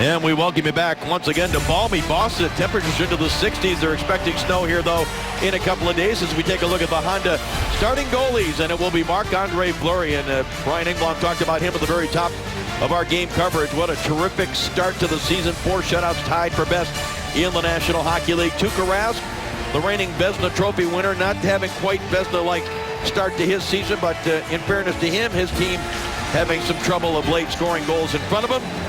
And we welcome you back once again to balmy Boston. Temperatures into the 60s. They're expecting snow here, though, in a couple of days as we take a look at the Honda starting goalies. And it will be Marc-Andre Fleury. And Brian Engblom talked about him at the very top of our game coverage. What a terrific start to the season. 4 shutouts tied for best in the National Hockey League. Tuukka Rask, the reigning Vezina Trophy winner, not having quite Vezina-like start to his season. But in fairness to him, his team having some trouble of late scoring goals in front of him.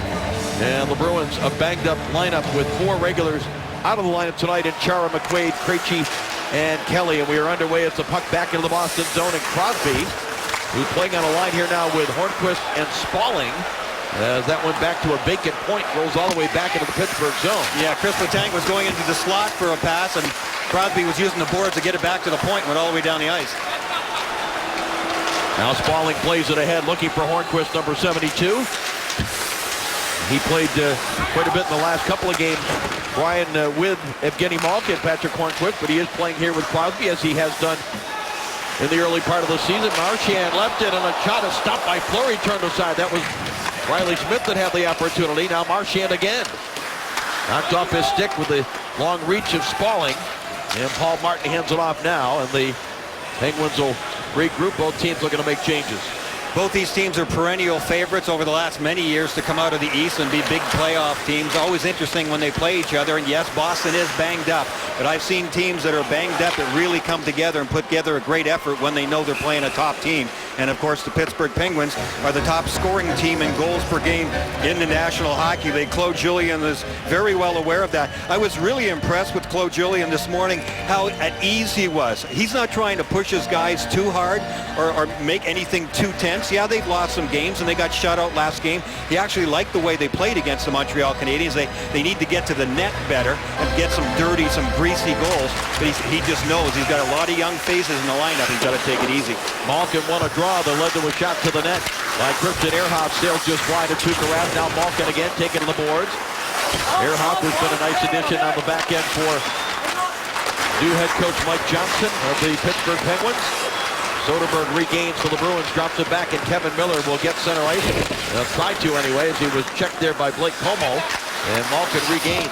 And the Bruins, a banged-up lineup with 4 regulars out of the lineup tonight in Chara, McQuaid, Krejci, and Kelly. And we are underway as the puck back into the Boston zone. And Crosby, who's playing on a line here now with Hornqvist and Spalling, as that went back to a vacant point, rolls all the way back into the Pittsburgh zone. Yeah, Chris Letang was going into the slot for a pass, and Crosby was using the boards to get it back to the point, went all the way down the ice. Now Spalling plays it ahead, looking for Hornqvist, number 72. He played quite a bit in the last couple of games, Brian, with Evgeny Malkin, Patrick Hornqvist, but he is playing here with Crosby, as he has done in the early part of the season. Marchand left it, and a shot is stopped by Fleury, turned aside. That was Riley Smith that had the opportunity. Now Marchand again. Knocked off his stick with the long reach of Spalling, and Paul Martin hands it off now, and the Penguins will regroup. Both teams looking to make changes. Both these teams are perennial favorites over the last many years to come out of the East and be big playoff teams. Always interesting when they play each other. And yes, Boston is banged up, but I've seen teams that are banged up that really come together and put together a great effort when they know they're playing a top team. And of course, the Pittsburgh Penguins are the top scoring team in goals per game in the National Hockey League. Claude Julien is very well aware of that. I was really impressed with Claude Julien this morning, how at ease he was. He's not trying to push his guys too hard or make anything too tense. Yeah, they've lost some games and they got shut out last game. He actually liked the way they played against the Montreal Canadiens. They need to get to the net better and get some dirty, some greasy goals. But he just knows he's got a lot of young faces in the lineup. He's got to take it easy. Malkin won a draw that led to a shot to the net by Christian Ehrhoff. Sails just wide of Tuukka Rask. Now Malkin again taking to the boards. Ehrhoff has been a nice addition on the back end for new head coach Mike Johnson of the Pittsburgh Penguins. Soderberg regains for the Bruins, drops it back, and Kevin Miller will get center ice. Try to anyway, as he was checked there by Blake Como, and Malkin regains.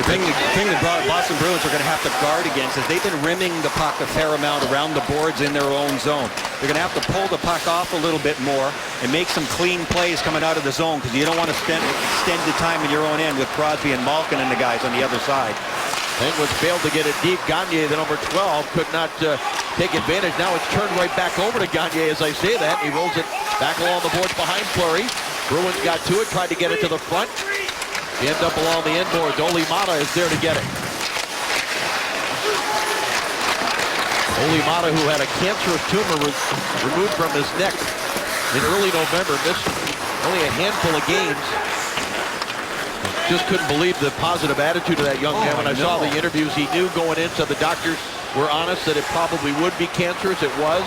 The thing that Boston Bruins are going to have to guard against is they've been rimming the puck a fair amount around the boards in their own zone. They're going to have to pull the puck off a little bit more and make some clean plays coming out of the zone, because you don't want to extend the time in your own end with Crosby and Malkin and the guys on the other side. Penguins failed to get it deep. Gagne, the number 12, could not take advantage. Now it's turned right back over to Gagne as I say that. He rolls it back along the boards behind Fleury. Bruins got to it, tried to get it to the front. He ends up along the end boards. Olli Maatta is there to get it. Olli Maatta, who had a cancerous tumor removed from his neck in early November, missed only a handful of games. Just couldn't believe the positive attitude of that young man. When I saw the interviews, he knew going in, so the doctors were honest that it probably would be cancerous. It was,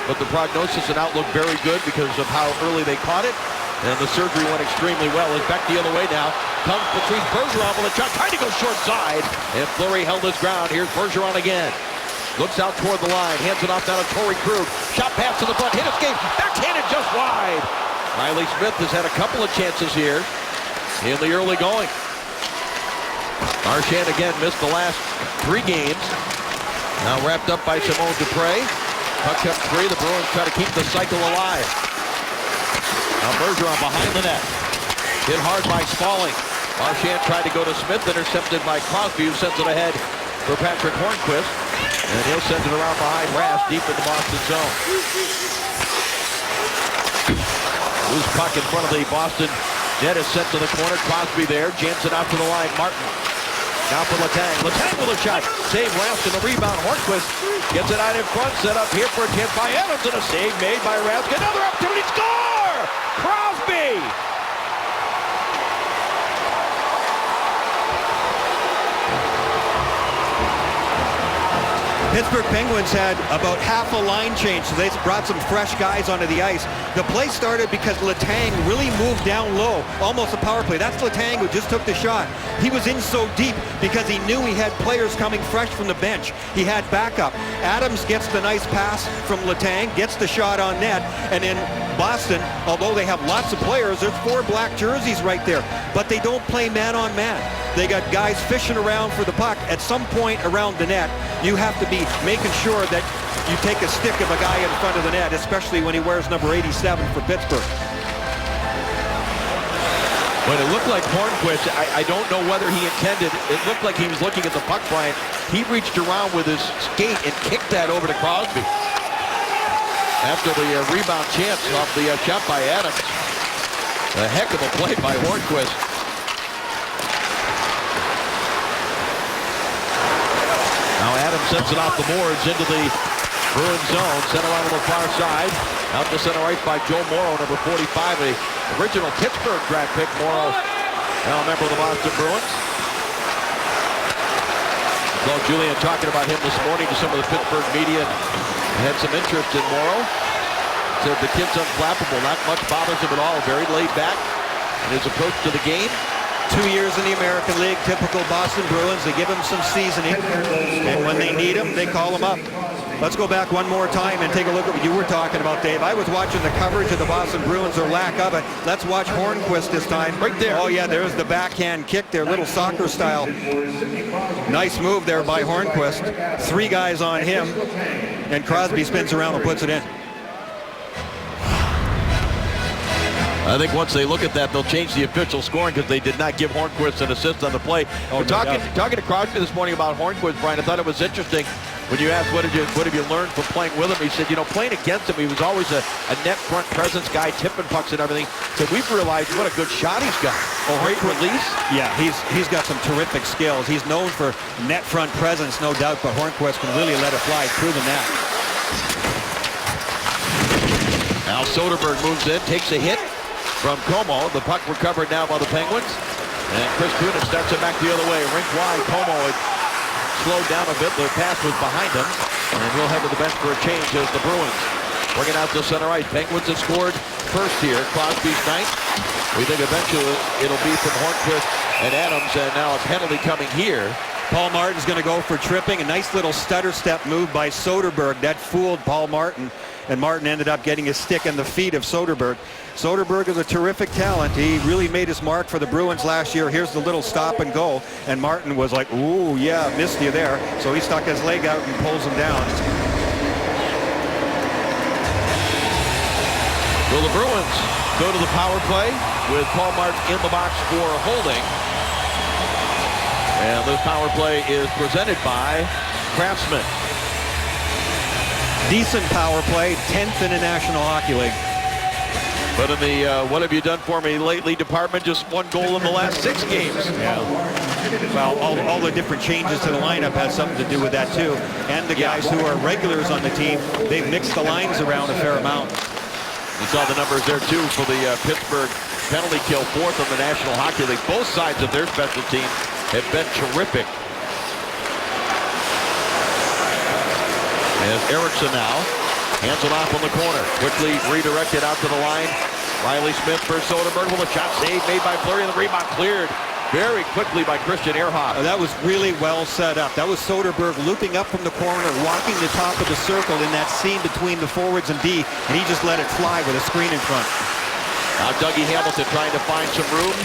but the prognosis and outlook very good because of how early they caught it. And the surgery went extremely well. It's back the other way now. Comes Patrice Bergeron with a shot, trying to go short side. And Fleury held his ground. Here's Bergeron again. Looks out toward the line, hands it off now to Torrey Krug. Shot pass to the front, hit escape, backhanded just wide. Riley Smith has had a couple of chances here in the early going. Marchand again missed the last 3 games. Now wrapped up by Simone Dupre. Puck up 3. The Bruins try to keep the cycle alive. Now Bergeron behind the net. Hit hard by Spalling. Marchand tried to go to Smith, intercepted by Crosby, who sends it ahead for Patrick Hornqvist. And he'll send it around behind Rask, deep in the Boston zone. Loose puck in front of the Boston net is sent to the corner. Crosby there. Jansen out to the line. Martin. Now for Letang. Letang with a shot. Save Rask and the rebound. Hornqvist gets it out in front. Set up here for a chance by Adams. And a save made by Rask. Another opportunity. Score! Crosby! Pittsburgh Penguins had about half a line change, so they brought some fresh guys onto the ice. The play started because Letang really moved down low, almost a power play. That's Letang who just took the shot. He was in so deep because he knew he had players coming fresh from the bench. He had backup. Adams gets the nice pass from Letang, gets the shot on net, and then Boston, although they have lots of players, there's 4 black jerseys right there, but they don't play man on man. They got guys fishing around for the puck. At some point around the net, you have to be making sure that you take a stick of a guy in front of the net, especially when he wears number 87 for Pittsburgh. But it looked like Hornquist, I don't know whether he intended, it looked like he was looking at the puck, Brian. He reached around with his skate and kicked that over to Crosby. After the rebound chance off the shot by Adams. A heck of a play by Hornquist. Now Adams sends it off the boards into the Bruins zone. Sent around on the far side. Out to center right by Joe Morrow, number 45, the original Pittsburgh draft pick. Morrow, now a member of the Boston Bruins. Well, Julian talking about him this morning to some of the Pittsburgh media. Had some interest in Morrow. Said the kid's unflappable. Not much bothers him at all. Very laid back in his approach to the game. 2 years in the American League, typical Boston Bruins. They give him some seasoning, and when they need him, they call him up. Let's go back one more time and take a look at what you were talking about, Dave. I was watching the coverage of the Boston Bruins, or lack of it. Let's watch Hornquist this time. Right there. Oh, yeah, there's the backhand kick there, little soccer style. Nice move there by Hornquist. 3 guys on him, and Crosby spins around and puts it in. I think once they look at that, they'll change the official scoring because they did not give Hornquist an assist on the play. Oh, We're talking to Crosby this morning about Hornquist, Brian. I thought it was interesting when you asked what have you learned from playing with him. He said, playing against him, he was always a net front presence guy, tipping pucks and everything. So we've realized what a good shot he's got. Great release. Yeah, he's got some terrific skills. He's known for net front presence, no doubt, but Hornquist can really let it fly, proven that. Now Soderberg moves in, takes a hit from Como. The puck recovered now by the Penguins. And Chris Kunitz starts it back the other way. Rink wide. Como had slowed down a bit. The pass was behind him. And he'll head to the bench for a change as the Bruins bring it out to center ice. Penguins have scored first here. Crosby's ninth. We think eventually it'll be from Hornquist and Adams. And now a penalty coming here. Paul Martin's going to go for tripping. A nice little stutter step move by Soderberg. That fooled Paul Martin. And Martin ended up getting his stick in the feet of Soderberg. Soderberg is a terrific talent. He really made his mark for the Bruins last year. Here's the little stop and go. And Martin was like, ooh, yeah, missed you there. So he stuck his leg out and pulls him down. Well, the Bruins go to the power play with Paul Martin in the box for holding. And this power play is presented by Craftsman. Decent power play, 10th in the National Hockey League. But in the what have you done for me lately department, just 1 goal in the last 6 games. Yeah. Well, all the different changes to the lineup has something to do with that too. And the guys who are regulars on the team, they've mixed the lines around a fair amount. You saw the numbers there too for the Pittsburgh penalty kill, 4th in the National Hockey League. Both sides of their special team have been terrific. As Eriksson now hands it off on the corner. Quickly redirected out to the line. Riley Smith for Soderberg with a shot save made by Fleury, and the rebound cleared very quickly by Christian Ehrhoff. That was really well set up. That was Soderberg looping up from the corner, walking the top of the circle in that seam between the forwards and D, and he just let it fly with a screen in front. Now Dougie Hamilton trying to find some room,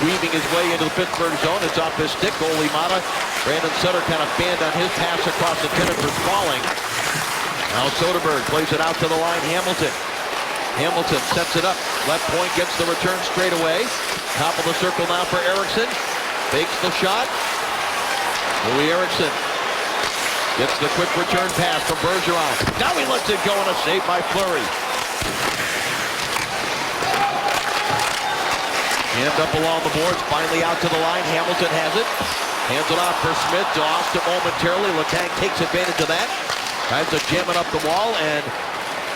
weaving his way into the Pittsburgh zone. It's off his stick. Goalie Mata. Brandon Sutter kind of fanned on his pass across the tennis for falling. Now Soderberg plays it out to the line. Hamilton sets it up. Left point gets the return straight away. Top of the circle now for Eriksson. Fakes the shot. Louis Eriksson gets the quick return pass from Bergeron. Now he lets it go on a save by Fleury. Hand up along the boards, finally out to the line. Hamilton has it. Hands it off for Smith. Lost it momentarily. Letang takes advantage of that. Tries to jam it up the wall, and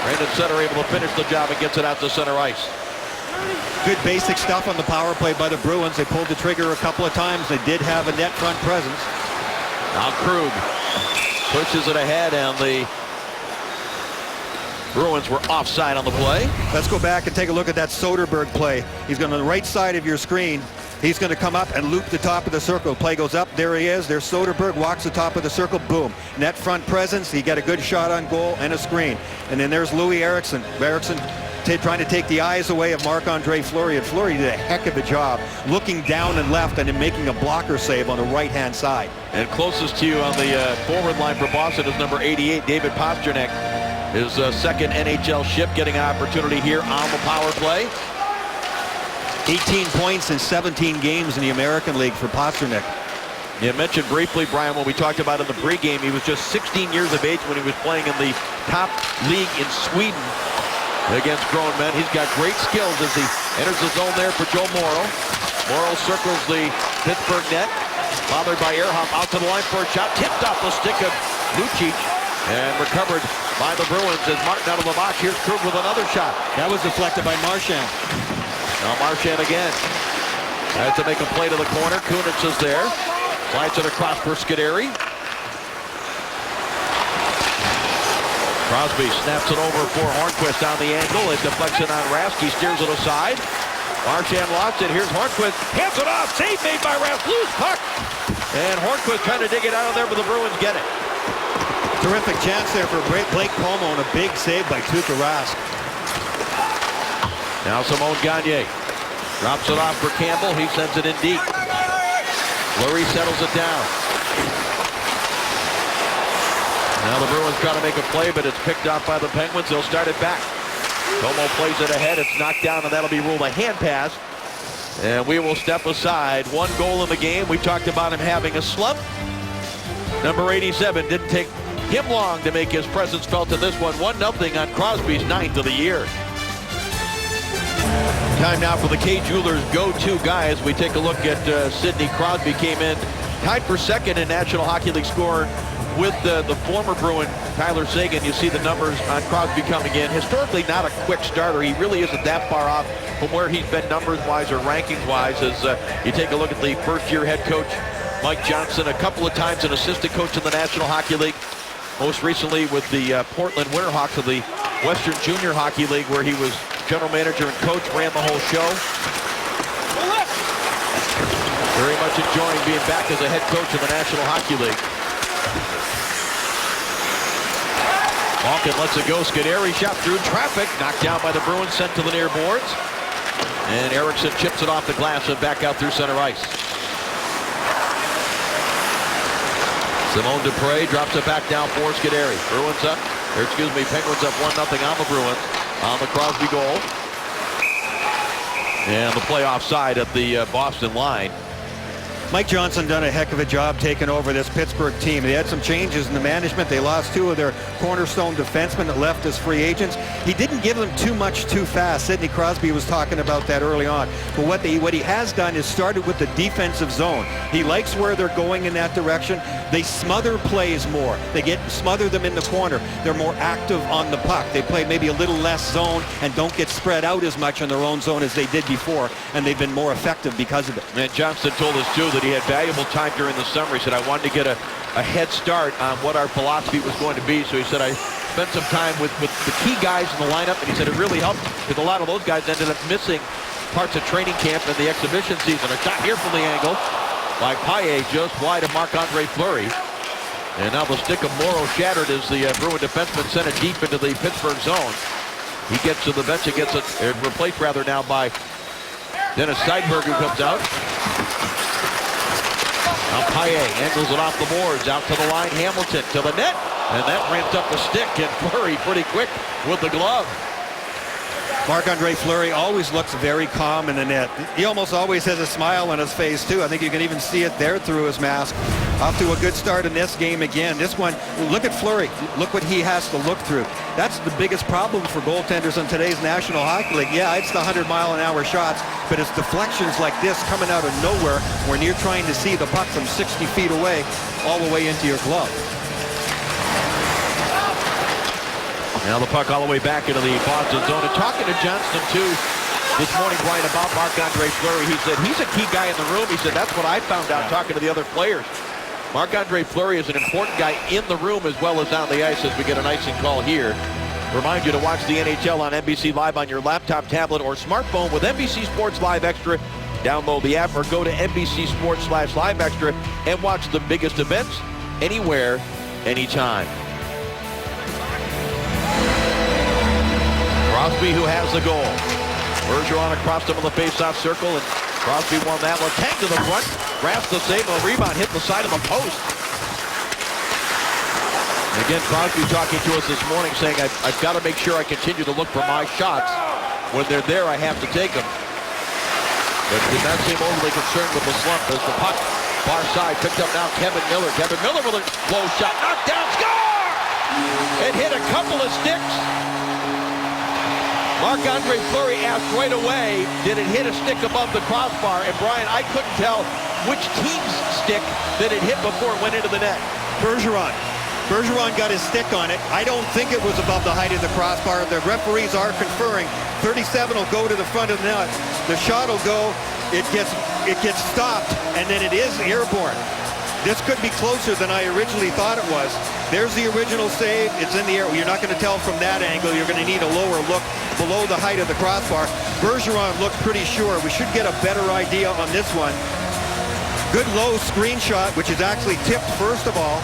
Brandon Sutter able to finish the job and gets it out to center ice. Good basic stuff on the power play by the Bruins. They pulled the trigger a couple of times. They did have a net front presence. Now Krug pushes it ahead, and the Bruins were offside on the play. Let's go back and take a look at that Soderberg play. He's going to the right side of your screen. He's going to come up and loop the top of the circle. Play goes up. There he is. There's Soderberg. Walks the top of the circle. Boom. Net front presence. He got a good shot on goal and a screen. And then there's Louis Eriksson. Eriksson trying to take the eyes away of Marc-Andre Fleury, and Fleury did a heck of a job looking down and left and then making a blocker save on the right-hand side. And closest to you on the forward line for Boston is number 88, David Pastrnak. His second NHL shift, getting an opportunity here on the power play. 18 points in 17 games in the American League for Pastrnak. You mentioned briefly, Brian, when we talked about in the pregame, he was just 16 years of age when he was playing in the top league in Sweden against grown men. He's got great skills as he enters the zone there for Joe Morrow. Morrow circles the Pittsburgh net, bothered by Ehrhoff, out to the line for a shot, tipped off the stick of Lucic and recovered by the Bruins as Martin out of the box. Here's Krug with another shot. That was deflected by Marchand. Now Marchand again. Has to make a play to the corner. Kunitz is there. Slides it across for Scuderi. Crosby snaps it over for Hornquist on the angle. It deflects it on Rask. He steers it aside. Marchand lost it. Here's Hornquist. Hands it off. Save made by Rask. Loose puck. And Hornquist trying to dig it out of there, but the Bruins get it. Terrific chance there for Blake Como and a big save by Tuukka Rask. Now Simon Gagne drops it off for Campbell. He sends it in deep. Fleury settles it down. Now the Bruins try to make a play, but it's picked off by the Penguins. They'll start it back. Como plays it ahead. It's knocked down, and that'll be ruled a hand pass. And we will step aside. 1 goal in the game. We talked about him having a slump. Number 87 didn't take him long to make his presence felt in this one. 1-0 on Crosby's 9th of the year. Time now for the Kay Jewelers go-to guy as we take a look at Sidney Crosby. Came in tied for second in National Hockey League score with the former Bruin Tyler Seguin. You see the numbers on Crosby coming in. Historically not a quick starter. He really isn't that far off from where he's been numbers-wise or rankings-wise as you take a look at the first-year head coach Mike Johnson, a couple of times an assistant coach in the National Hockey League. Most recently with the Portland Winterhawks of the Western Junior Hockey League, where he was general manager and coach, ran the whole show. Very much enjoying being back as a head coach in the National Hockey League. Malkin lets it go. Scuderi shot through traffic, knocked down by the Bruins, sent to the near boards. And Eriksson chips it off the glass and back out through center ice. Simone Dupré drops it back down for Scuderi. Penguins up 1-0 on the Bruins on the Crosby goal. And the playoff side at the Boston line. Mike Johnson done a heck of a job taking over this Pittsburgh team. They had some changes in the management. They lost 2 of their cornerstone defensemen that left as free agents. He didn't give them too much too fast. Sidney Crosby was talking about that early on. But what he has done is started with the defensive zone. He likes where they're going in that direction. They smother plays more. Smother them in the corner. They're more active on the puck. They play maybe a little less zone and don't get spread out as much in their own zone as they did before. And they've been more effective because of it. And Johnson told us too that he had valuable time during the summer. He said, I wanted to get a head start on what our philosophy was going to be. So he said, I spent some time with the key guys in the lineup, and he said it really helped because a lot of those guys ended up missing parts of training camp and the exhibition season. A shot here from the angle by Paille, just wide of Marc-Andre Fleury. And now the stick of Morrow shattered as the Bruin defenseman sent it deep into the Pittsburgh zone. He gets to the bench and gets it replaced rather now by Dennis Seidberg, who comes out. Now Paille angles it off the boards, out to the line, Hamilton to the net, and that ramps up the stick, and Fleury pretty quick with the glove. Marc-Andre Fleury always looks very calm in the net. He almost always has a smile on his face too. I think you can even see it there through his mask. Off to a good start in this game again. This one, look at Fleury. Look what he has to look through. That's the biggest problem for goaltenders in today's National Hockey League. Yeah, it's the 100-mile-an-hour shots, but it's deflections like this coming out of nowhere when you're trying to see the puck from 60 feet away all the way into your glove. Now the puck all the way back into the Boston zone. And talking to Johnston, too, this morning, Brian, about Marc-Andre Fleury, he said he's a key guy in the room. He said that's what I found out talking to the other players. Marc-Andre Fleury is an important guy in the room as well as on the ice as we get an icing call here. Remind you to watch the NHL on NBC Live on your laptop, tablet, or smartphone with NBC Sports Live Extra. Download the app or go to NBC Sports/Live Extra and watch the biggest events anywhere, anytime. Crosby who has the goal. Bergeron across him in the face-off circle, and Crosby won that one. Tank to the front, grabs the save, and the rebound hit the side of the post. And again, Crosby talking to us this morning saying, I've got to make sure I continue to look for my shots. When they're there, I have to take them. But did not seem overly concerned with the slump as the puck, far side, picked up now Kevin Miller. Kevin Miller with a low shot, knocked down, score! It hit a couple of sticks. Marc-Andre Fleury asked right away, did it hit a stick above the crossbar? And Brian, I couldn't tell which team's stick that it hit before it went into the net. Bergeron got his stick on it. I don't think it was above the height of the crossbar. The referees are conferring. 37 will go to the front of the net. The shot will go. It gets stopped, and then it is airborne. This could be closer than I originally thought it was. There's the original save. It's in the air. You're not going to tell from that angle. You're going to need a lower look below the height of the crossbar. Bergeron looked pretty sure. We should get a better idea on this one. Good low screenshot, which is actually tipped first of all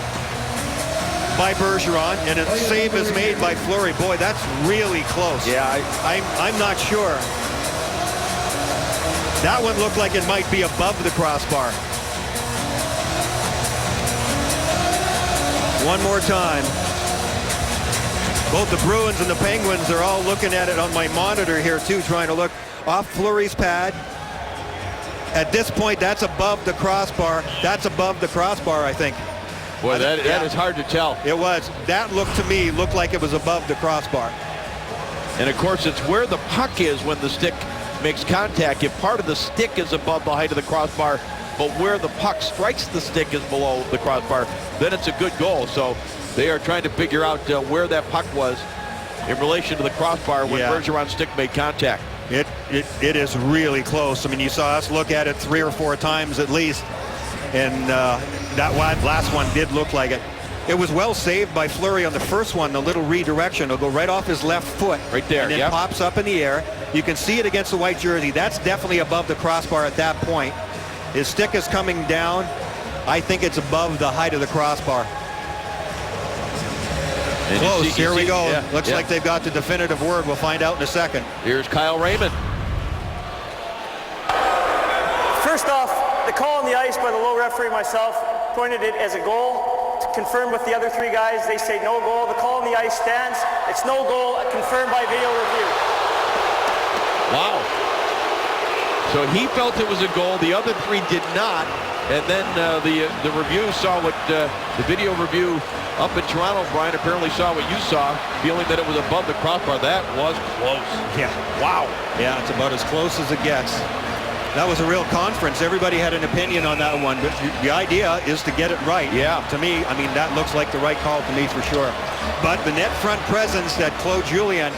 by Bergeron, and a save is made by Fleury. Boy, that's really close. Yeah, I'm not sure. That one looked like it might be above the crossbar. One more time. Both the Bruins and the Penguins are all looking at it on my monitor here too, trying to look off Fleury's pad. At this point, that's above the crossbar. That's above the crossbar, I think. Boy, that is hard to tell. It was. That looked to me like it was above the crossbar. And of course, it's where the puck is when the stick makes contact. If part of the stick is above the height of the crossbar, but where the puck strikes the stick is below the crossbar, then it's a good goal. So they are trying to figure out where that puck was in relation to the crossbar when Bergeron's stick made contact. It is really close. I mean, you saw us look at it 3 or 4 times at least, and that last one did look like it. It was well saved by Fleury on the first one, the little redirection. It'll go right off his left foot. Right there, and then pops up in the air. You can see it against the white jersey. That's definitely above the crossbar at that point. His stick is coming down. I think it's above the height of the crossbar. And close. Here we go. Yeah, Looks like they've got the definitive word. We'll find out in a second. Here's Kyle Raymond. First off, the call on the ice by the low referee myself pointed it as a goal. Confirmed with the other 3 guys, they say no goal. The call on the ice stands. It's no goal, confirmed by video review. Wow. So he felt it was a goal. The other 3 did not. And then the review saw what the video review up in Toronto, Brian, apparently saw what you saw, feeling that it was above the crossbar. That was close. Yeah. Wow. Yeah, it's about as close as it gets. That was a real conference. Everybody had an opinion on that one, but the idea is to get it right. Yeah. To me, I mean, that looks like the right call to me for sure. But the net front presence that Claude Julien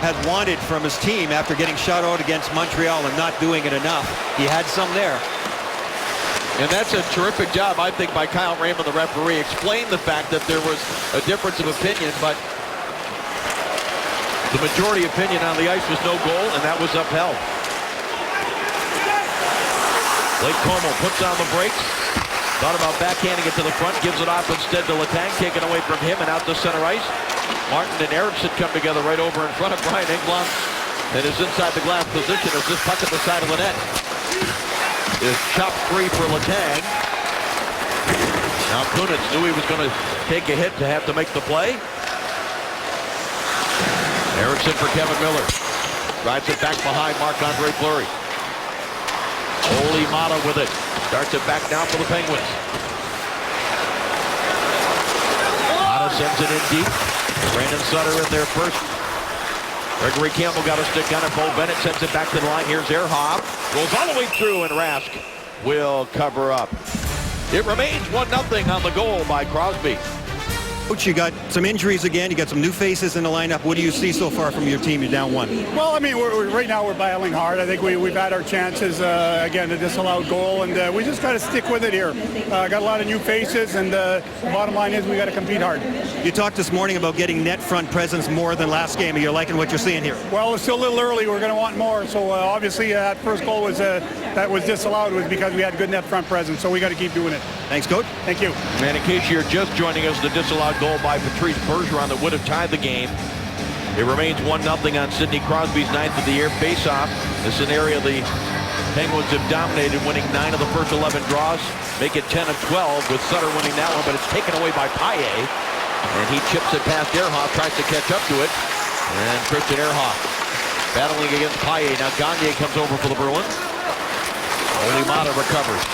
had wanted from his team after getting shut out against Montreal and not doing it enough, he had some there. And that's a terrific job, I think, by Kyle Raymond, the referee. Explained the fact that there was a difference of opinion, but the majority opinion on the ice was no goal, and that was upheld. Blake Comeau puts on the brakes. Thought about backhanding it to the front, gives it off instead to Letang, taken away from him and out to center ice. Martin and Eriksson come together right over in front of Brian Engblom, and is inside the glass position as this puck at the side of the net is chopped free for Letang. Now Kunitz knew he was going to take a hit to have to make the play. Eriksson for Kevin Miller. Drives it back behind Marc-Andre Fleury. Oli Mata with it. Starts it back down for the Penguins. Mata sends it in deep. Brandon Sutter in there first. Gregory Campbell got a stick on it. Bo Bennett sends it back to the line. Here's Ehrhoff. Goes all the way through, and Rask will cover up. It remains 1-0 on the goal by Crosby. Coach, you got some injuries again. You got some new faces in the lineup. What do you see so far from your team? You're down 1. Well, I mean, right now we're battling hard. I think we've had our chances. Again, a disallowed goal, and we just got to stick with it here. Got a lot of new faces, and the bottom line is we got to compete hard. You talked this morning about getting net front presence more than last game. Are you liking what you're seeing here? Well, it's still a little early. We're going to want more. So obviously that first goal was that was disallowed was because we had good net front presence. So we got to keep doing it. Thanks, Coach. Thank you. And in case you're just joining us, the disallowed goal by Patrice Bergeron that would have tied the game It remains 1-0 on Sidney Crosby's 9th of the year. Face-off, the scenario the Penguins have dominated, winning 9 of the first 11 draws. Make it 10 of 12 with Sutter winning that one, but it's taken away by Paille. And he chips it past Ehrhoff, tries to catch up to it. And Christian Ehrhoff battling against Paille. Now Gagne comes over for the Bruins. Only Mata recovers.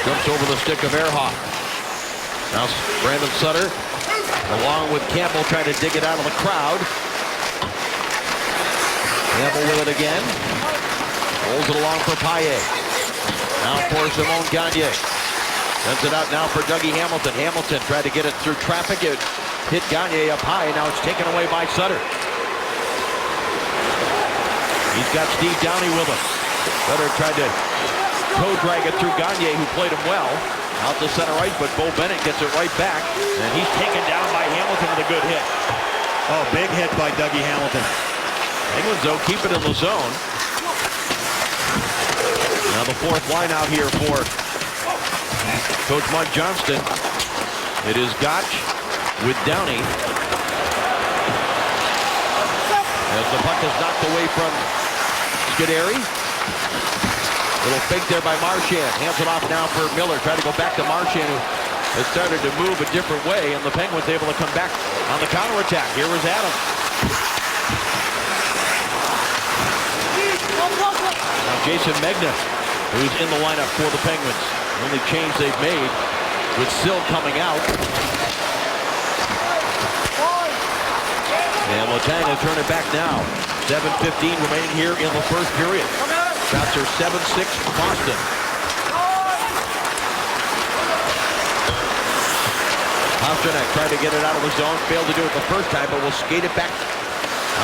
Jumps over the stick of Ehrhoff. Now Brandon Sutter, along with Campbell, trying to dig it out of the crowd. Campbell with it again. Rolls it along for Paille. Now for Simon Gagne. Sends it out now for Dougie Hamilton. Hamilton tried to get it through traffic. It hit Gagne up high. Now it's taken away by Sutter. He's got Steve Downey with him. Sutter tried to toe-drag it through Gagne, who played him well. Out to center ice, but Bo Bennett gets it right back. And he's taken down by Hamilton with a good hit. Oh, big hit by Dougie Hamilton. Penguins, though, keep it in the zone. Now the fourth line out here for Coach Mike Johnston. It is Gotch with Downey. As the puck is knocked away from Scuderi. Little fake there by Marchand. Hands it off now for Miller. Try to go back to Marchand, who has started to move a different way, and the Penguins able to come back on the counterattack. Here is Adams. Now Jason Megna, who's in the lineup for the Penguins. The only change they've made with Sill coming out. And Letang has turned it back now. 7:15 remaining here in the first period. Shots are 7-6 Boston. Pastrnak tried to get it out of the zone. Failed to do it the first time, but will skate it back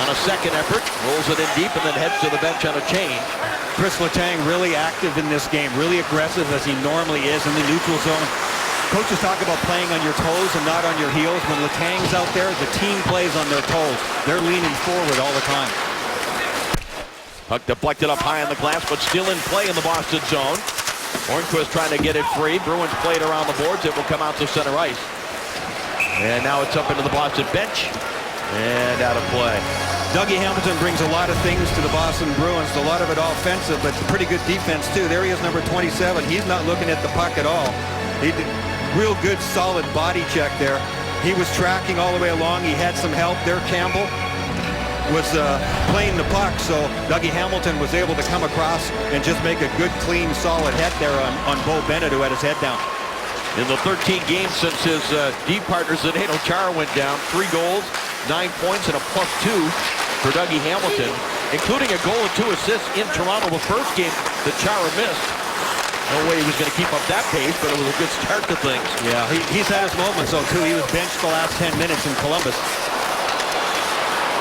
on a second effort. Rolls it in deep and then heads to the bench on a change. Chris Letang really active in this game, really aggressive as he normally is in the neutral zone. Coaches talk about playing on your toes and not on your heels. When Letang's out there, the team plays on their toes. They're leaning forward all the time. Puck deflected up high on the glass, but still in play in the Boston zone. Hornquist trying to get it free. Bruins played around the boards. It will come out to center ice. And now it's up into the Boston bench. And out of play. Dougie Hamilton brings a lot of things to the Boston Bruins. A lot of it offensive, but pretty good defense too. There he is, number 27. He's not looking at the puck at all. He did real good, solid body check there. He was tracking all the way along. He had some help there. Campbell was playing the puck, so Dougie Hamilton was able to come across and just make a good, clean, solid hit there on Bo Bennett, who had his head down. In the 13 games since his D partner Zdeno Chara went down, 3 goals, 9 points, and a +2 for Dougie Hamilton, including a goal and 2 assists in Toronto, the first game that Chara missed. No way he was going to keep up that pace, but it was a good start to things. Yeah, he's had his moments, though, too. He was benched the last 10 minutes in Columbus.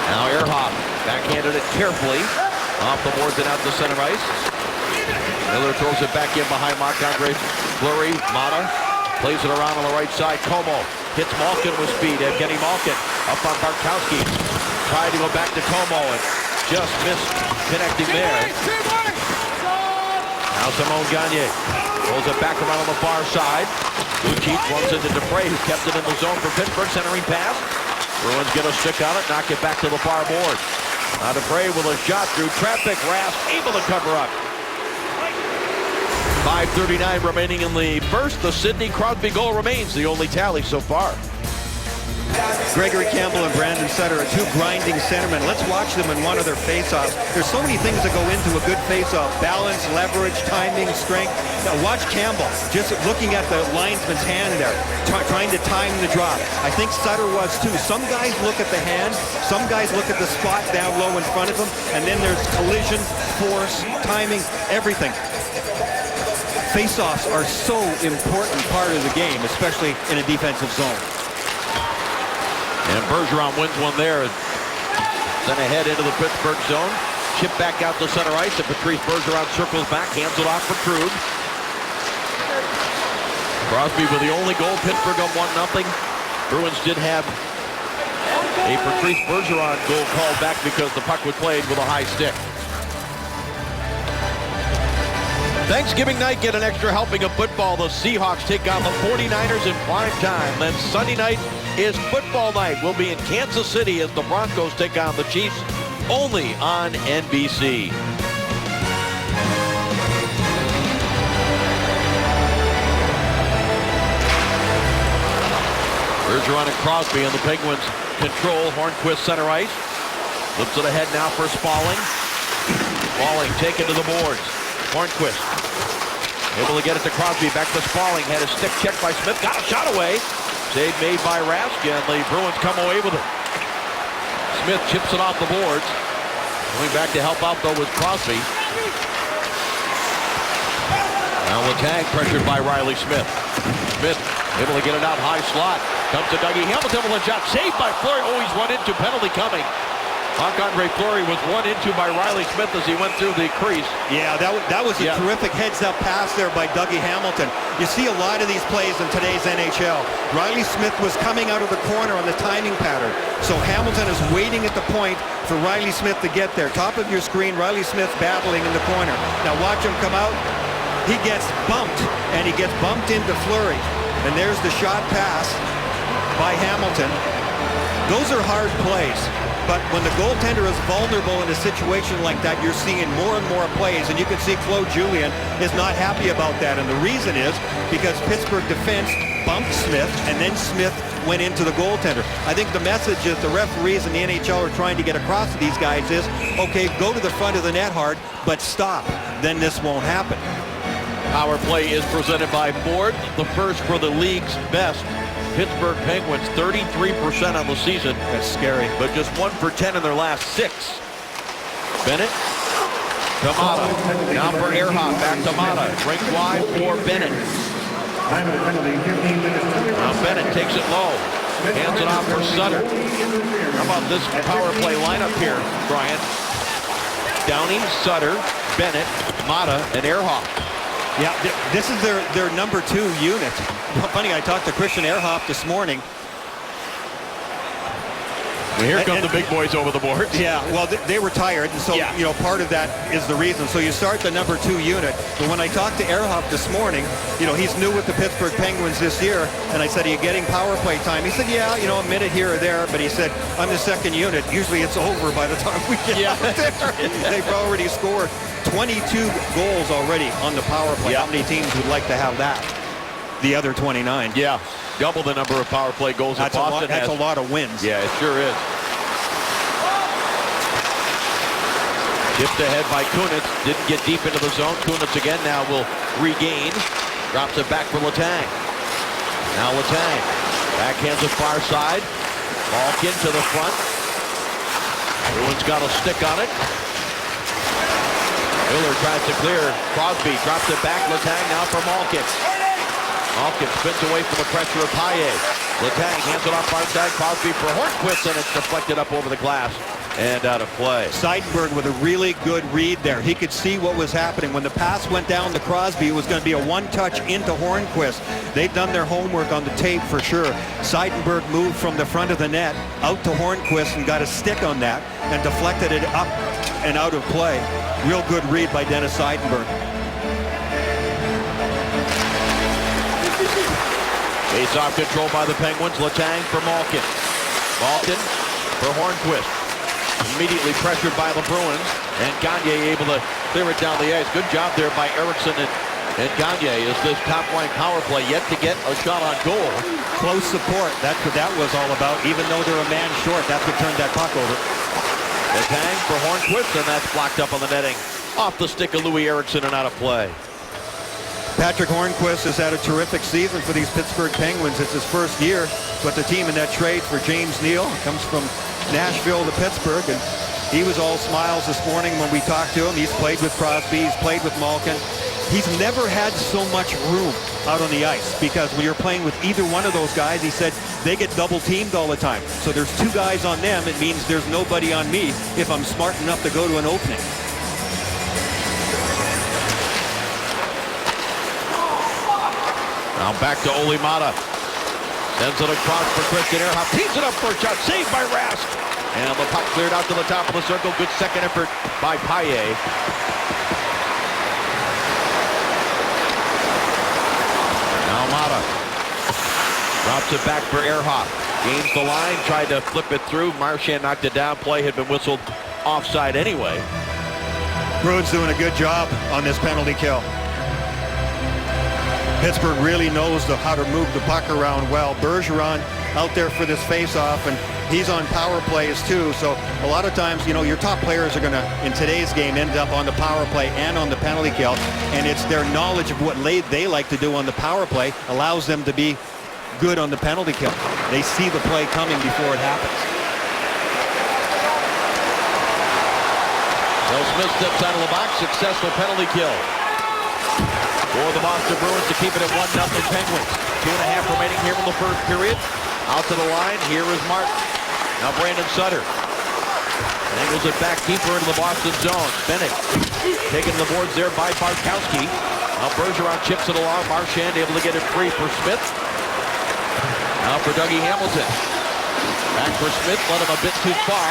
Now Ehrhoff backhanded it carefully off the boards and out to center ice. Miller throws it back in behind Marc-Andre Fleury. Mata plays it around on the right side. Como hits Malkin with speed. Evgeny Malkin up on Bartkowski. Tried to go back to Como and just missed connecting there. Now Simon Gagne pulls it back around on the far side. Lucic runs into Dupre, who kept it in the zone for Pittsburgh. Centering pass. Bruins get a stick on it, knock it back to the far board. Now Dupre with a shot through traffic. Rask able to cover up. 5:39 remaining in the first. The Sidney Crosby goal remains the only tally so far. Gregory Campbell and Brandon Sutter are two grinding centermen. Let's watch them in one of their face-offs. There's so many things that go into a good face-off. Balance, leverage, timing, strength. Now watch Campbell, just looking at the linesman's hand there, trying to time the drop. I think Sutter was too. Some guys look at the hand, some guys look at the spot down low in front of them, and then there's collision, force, timing, everything. Face-offs are so important part of the game, especially in a defensive zone. And Bergeron wins one there. Then ahead into the Pittsburgh zone. Chip back out to center ice, and Patrice Bergeron circles back, hands it off for Krug. Crosby with the only goal. Pittsburgh up 1-0. Bruins did have a Patrice Bergeron goal called back because the puck was played with a high stick. Thanksgiving night, get an extra helping of football. The Seahawks take on the 49ers in prime time. Then Sunday night, is football night. We'll be in Kansas City as the Broncos take on the Chiefs, only on NBC. Bergeron and Crosby, and the Penguins control. Hornquist center ice. Flips it ahead now for Spalling. Spalling taken to the boards. Hornquist able to get it to Crosby. Back to Spalling. Had a stick checked by Smith. Got a shot away. Save made by Rask, and the Bruins come away with it. Smith chips it off the boards. Going back to help out, though, with Crosby. Now Letang pressured by Riley Smith. Smith able to get it out high slot. Comes to Dougie Hamilton with a shot. Saved by Fleury. Oh, he's run into. Penalty coming. Marc-Andre Fleury was run into by Riley Smith as he went through the crease. Yeah, that was a terrific heads-up pass there by Dougie Hamilton. You see a lot of these plays in today's NHL. Riley Smith was coming out of the corner on the timing pattern. So Hamilton is waiting at the point for Riley Smith to get there. Top of your screen, Riley Smith battling in the corner. Now watch him come out. He gets bumped, and he gets bumped into Fleury. And there's the shot pass by Hamilton. Those are hard plays. But when the goaltender is vulnerable in a situation like that, you're seeing more and more plays. And you can see Claude Julien is not happy about that. And the reason is because Pittsburgh defense bumped Smith, and then Smith went into the goaltender. I think the message that the referees in the NHL are trying to get across to these guys is, okay, go to the front of the net hard, but stop. Then this won't happen. Power play is presented by Ford, the first for the league's best. Pittsburgh Penguins 33% on the season. That's scary. But just 1 for 10 in their last 6. Bennett to Mata. Now for Ehrhoff. Back to Mata. Break wide for Bennett. Now Bennett takes it low. Hands it off for Sutter. How about this power play lineup here, Brian? Downing, Sutter, Bennett, Mata, and Ehrhoff. Yeah, this is their number 2 unit. Funny, I talked to Christian Ehrhoff this morning. Well, here come the big boys over the boards. Yeah, well, they were tired, and so, you know, part of that is the reason. So you start the number 2 unit. But when I talked to Ehrhoff this morning, you know, he's new with the Pittsburgh Penguins this year, and I said, are you getting power play time? He said, yeah, you know, a minute here or there, but he said, I'm the 2nd unit. Usually it's over by the time we get out there. They've already scored 22 goals already on the power play. How many teams would like to have that? The other 29. Yeah, double the number of power play goals that Boston has. That's a lot of wins. Yeah, it sure is. Tipped ahead by Kunitz. Didn't get deep into the zone. Kunitz again now will regain. Drops it back for Letang. Now Letang. Backhands it far side. Malkin to the front. Bruins got a stick on it. Miller tries to clear. Crosby drops it back. Letang now for Malkin. Malkin spins away from the pressure of Paille. Letang hands it off far side. Crosby for Hornquist, and it's deflected up over the glass and out of play. Seidenberg with a really good read there. He could see what was happening. When the pass went down to Crosby, it was going to be a one-touch into Hornquist. They've done their homework on the tape for sure. Seidenberg moved from the front of the net out to Hornquist and got a stick on that and deflected it up and out of play. Real good read by Dennis Seidenberg. Face-off control by the Penguins. Letang for Malkin. Malkin for Hornquist. Immediately pressured by the Bruins. And Gagne able to clear it down the ice. Good job there by Eriksson and Gagne as this top-line power play yet to get a shot on goal. Close support. That's what that was all about. Even though they're a man short, that's what turned that puck over. Letang for Hornquist, and that's blocked up on the netting. Off the stick of Louis Eriksson and out of play. Patrick Hornquist has had a terrific season for these Pittsburgh Penguins. It's his first year, but the team in that trade for James Neal comes from Nashville to Pittsburgh, and he was all smiles this morning when we talked to him. He's played with Crosby, he's played with Malkin. He's never had so much room out on the ice because when you're playing with either one of those guys, he said they get double teamed all the time. So there's 2 guys on them. It means there's nobody on me if I'm smart enough to go to an opening. Now back to Olli Mata. Sends it across for Christian Ehrhoff. Tees it up for a shot. Saved by Rask. And the puck cleared out to the top of the circle. Good second effort by Paille. Now Mata drops it back for Ehrhoff. Gains the line, tried to flip it through. Marchand knocked it down. Play had been whistled offside anyway. Bruins doing a good job on this penalty kill. Pittsburgh really knows how to move the puck around well. Bergeron out there for this face-off, and he's on power plays too. So a lot of times, you know, your top players are going to, in today's game, end up on the power play and on the penalty kill. And it's their knowledge of what they like to do on the power play allows them to be good on the penalty kill. They see the play coming before it happens. Bill Smith steps out of the box. Successful penalty kill for the Boston Bruins to keep it at 1-0 Penguins. 2.5 remaining here in the first period. Out to the line. Here is Martin. Now Brandon Sutter angles it back deeper into the Boston zone. Bennett taking the boards there by Bartkowski. Now Bergeron chips it along. Marchand able to get it free for Smith. Now for Dougie Hamilton. Back for Smith. Let him a bit too far.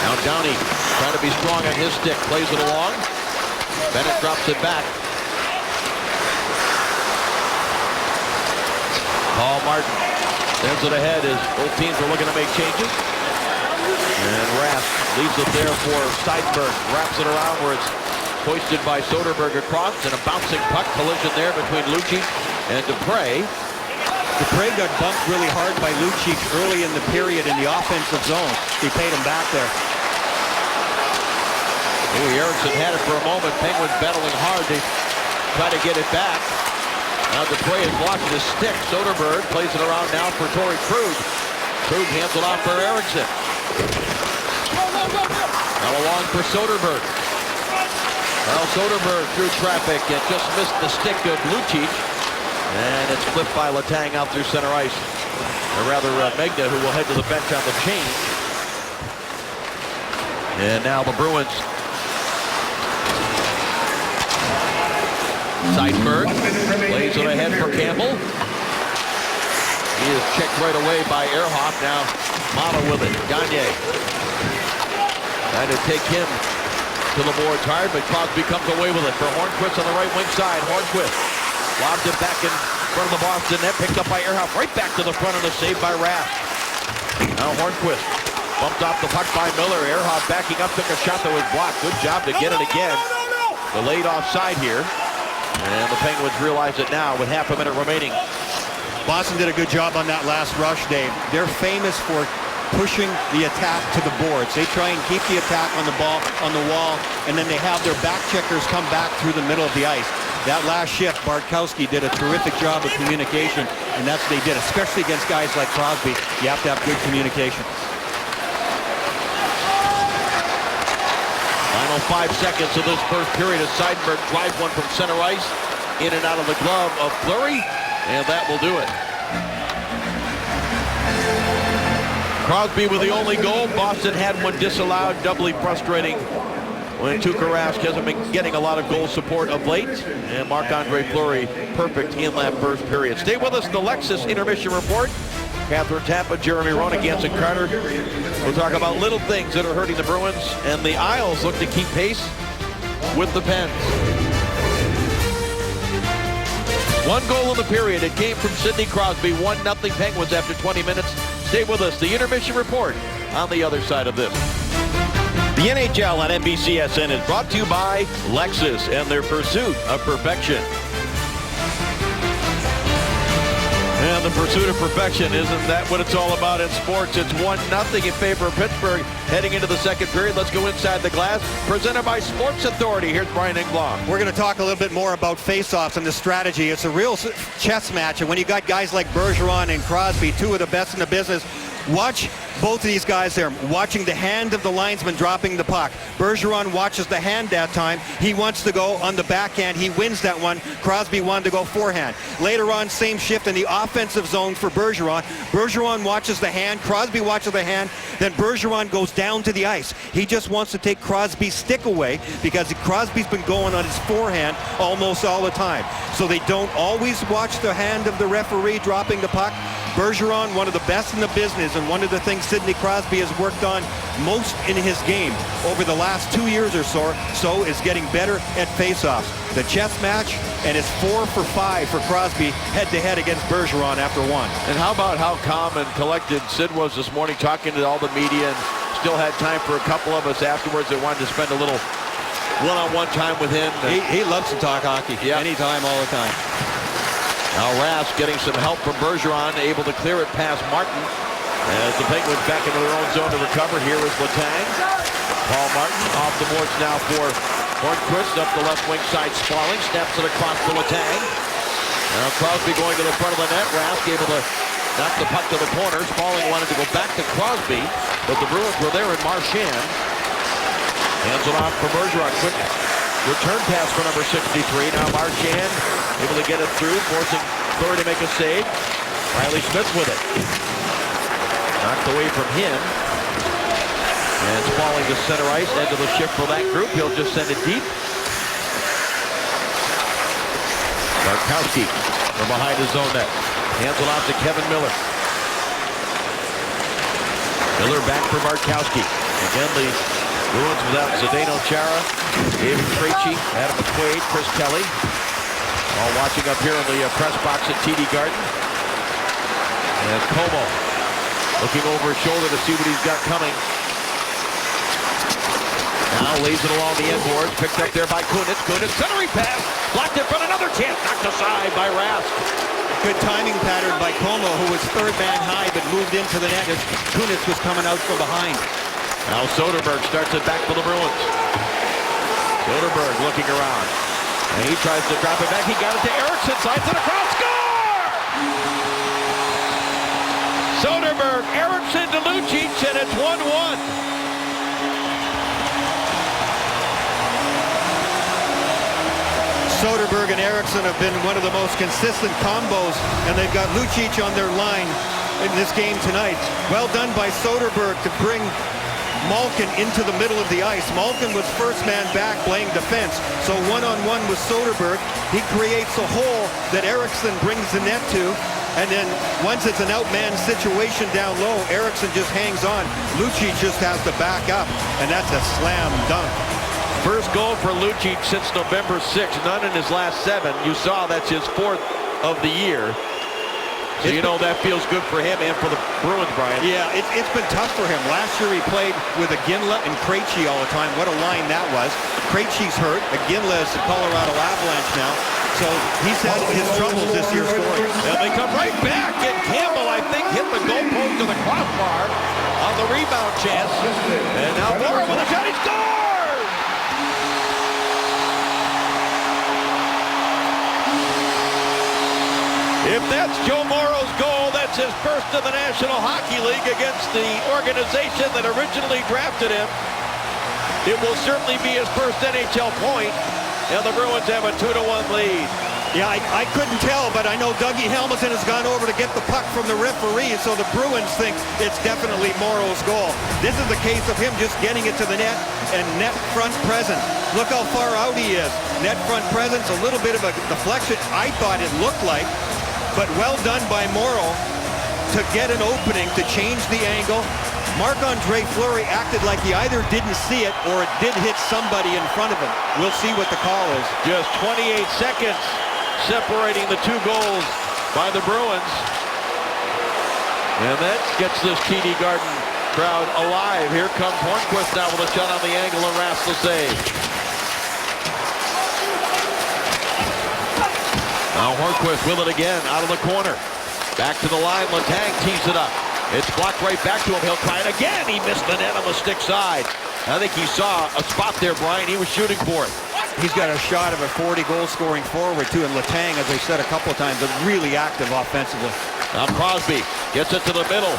Now Downey trying to be strong on his stick. Plays it along. Bennett drops it back. Paul Martin sends it ahead as both teams are looking to make changes. And Rask leaves it there for Steinberg. Wraps it around where it's hoisted by Soderberg across. And a bouncing puck collision there between Lucic and Dupre. Dupre got bumped really hard by Lucic early in the period in the offensive zone. He paid him back there. Louis Eriksson had it for a moment. Penguins battling hard to try to get it back. Now Dupre is blocking his stick. Soderberg plays it around now for Torrey Krug. Krug hands it off for Eriksson. Now along for Soderberg. Now Soderberg through traffic and just missed the stick of Lucic. And it's flipped by Letang out through center ice. Or rather Megna, who will head to the bench on the change. And now the Bruins. Seidberg lays it ahead for Campbell. He is checked right away by Ehrhoff. Now Mata with it. Gagne trying to take him to the boards hard, but Crosby comes away with it for Hornquist on the right wing side. Hornquist lobs it back in front of the Boston net, picked up by Ehrhoff. Right back to the front of the save by Rask. Now Hornquist bumped off the puck by Miller. Ehrhoff backing up, took a shot that was blocked. Good job to get it again. Delayed offside here. And the Penguins realize it now with half a minute remaining. Boston did a good job on that last rush, Dave. They're famous for pushing the attack to the boards. They try and keep the attack on the ball, on the wall, and then they have their back checkers come back through the middle of the ice. That last shift, Bartkowski did a terrific job of communication, and that's what they did, especially against guys like Crosby. You have to have good communication. Final 5 seconds of this first period as Seidenberg drives one from center ice. In and out of the glove of Fleury, and that will do it. Crosby with the only goal. Boston had one disallowed, doubly frustrating when Tuukka Rask hasn't been getting a lot of goal support of late. And Marc-Andre Fleury perfect in that first period. Stay with us, the Lexus Intermission Report. Catherine Tappa, Jeremy Roenick, Anson Carter. We'll talk about little things that are hurting the Bruins, and the Isles look to keep pace with the Pens. One goal in the period. It came from Sidney Crosby. 1-0 Penguins after 20 minutes. Stay with us. The Intermission Report on the other side of this. The NHL on NBCSN is brought to you by Lexus and their pursuit of perfection. And the pursuit of perfection, isn't that what it's all about in sports? It's 1-0 in favor of Pittsburgh heading into the second period. Let's go inside the glass. Presented by Sports Authority. Here's Brian Engblom. We're going to talk a little bit more about face-offs and the strategy. It's a real chess match, and when you got guys like Bergeron and Crosby, two of the best in the business, watch both of these guys there, watching the hand of the linesman dropping the puck. Bergeron watches the hand that time. He wants to go on the backhand. He wins that one. Crosby wanted to go forehand. Later on, same shift in the offensive zone for Bergeron. Bergeron watches the hand. Crosby watches the hand. Then Bergeron goes down to the ice. He just wants to take Crosby's stick away because Crosby's been going on his forehand almost all the time. So they don't always watch the hand of the referee dropping the puck. Bergeron, one of the best in the business, and one of the things Sidney Crosby has worked on most in his game over the last 2 years or so is getting better at faceoffs. The chess match, and it's 4 for 5 for Crosby head-to-head against Bergeron after one. And how about how calm and collected Sid was this morning, talking to all the media, and still had time for a couple of us afterwards that wanted to spend a little one-on-one time with him. He loves to talk hockey. Yep. Anytime, all the time. Now Rask getting some help from Bergeron, able to clear it past Martin. As the Penguins back into their own zone to recover, here is Letang. Paul Martin off the boards now for Hornquist, up the left wing side. Smalling snaps it across to Letang. Now Crosby going to the front of the net. Rask able to knock the puck to the corner. Smalling wanted to go back to Crosby, but the Bruins were there in Marchand. Hands it off for Bergeron. Quick return pass for number 63. Now Marchand able to get it through, forcing Fleury to make a save. Riley Smith with it. Knocked away from him. And Smalling to center ice, end of the shift for that group. He'll just send it deep. Bartkowski from behind his own net. Hands it off to Kevin Miller. Miller back for Bartkowski. Again, the Bruins without Zdeno Chara, David Krejci, Adam McQuaid, Chris Kelly. All watching up here in the press box at TD Garden. And Como looking over his shoulder to see what he's got coming. Now lays it along the end boards, picked up there by Kunitz. Kunitz centering pass, blocked in front, another chance, knocked aside by Rask. Good timing pattern by Como, who was third man high but moved into the net as Kunitz was coming out from behind. Now Soderberg starts it back for the Bruins. Soderberg looking around. And he tries to drop it back. He got it to Eriksson, sides it across, score! Soderberg, Eriksson to Lucic, and it's 1-1. Soderberg and Eriksson have been one of the most consistent combos, and they've got Lucic on their line in this game tonight. Well done by Soderberg to bring Malkin into the middle of the ice. Malkin was first man back playing defense, so one-on-one with Soderberg. He creates a hole that Eriksson brings the net to, and then once it's an outman situation down low, Eriksson just hangs on. Lucic just has to back up, and that's a slam dunk. First goal for Lucic since November 6th, none in his last 7. You saw that's his 4th of the year. So you know that feels good for him and for the Bruins, Brian. Yeah, it's been tough for him. Last year he played with Iginla and Krejci all the time. What a line that was. Krejci's hurt. Iginla is the Colorado Avalanche now. So he's had his troubles this year scoring. And they come right back, and Campbell, I think, hit the goalpost to the crossbar on the rebound chance. And now Morrow with a shot, he scores! If that's Joe Morrow's goal, that's his first of the National Hockey League against the organization that originally drafted him. It will certainly be his first NHL point, and the Bruins have a 2-1 lead. Yeah, I couldn't tell, but I know Dougie Hamilton has gone over to get the puck from the referee, so the Bruins think it's definitely Morrow's goal. This is the case of him just getting it to the net and net front presence. Look how far out he is. Net front presence, a little bit of a deflection, I thought it looked like. But well done by Morrow to get an opening, to change the angle. Marc-Andre Fleury acted like he either didn't see it or it did hit somebody in front of him. We'll see what the call is. Just 28 seconds separating the 2 goals by the Bruins. And that gets this TD Garden crowd alive. Here comes Hornquist now with a shot on the angle, and Rask the save. Now Hornquist with it again, out of the corner. Back to the line, Letang tees it up. It's blocked right back to him. He'll try it again. He missed the net on the stick side. I think he saw a spot there, Brian. He was shooting for it. He's got a shot of a 40-goal scoring forward, too. And Letang, as I said a couple of times, is really active offensively. Now Crosby gets it to the middle.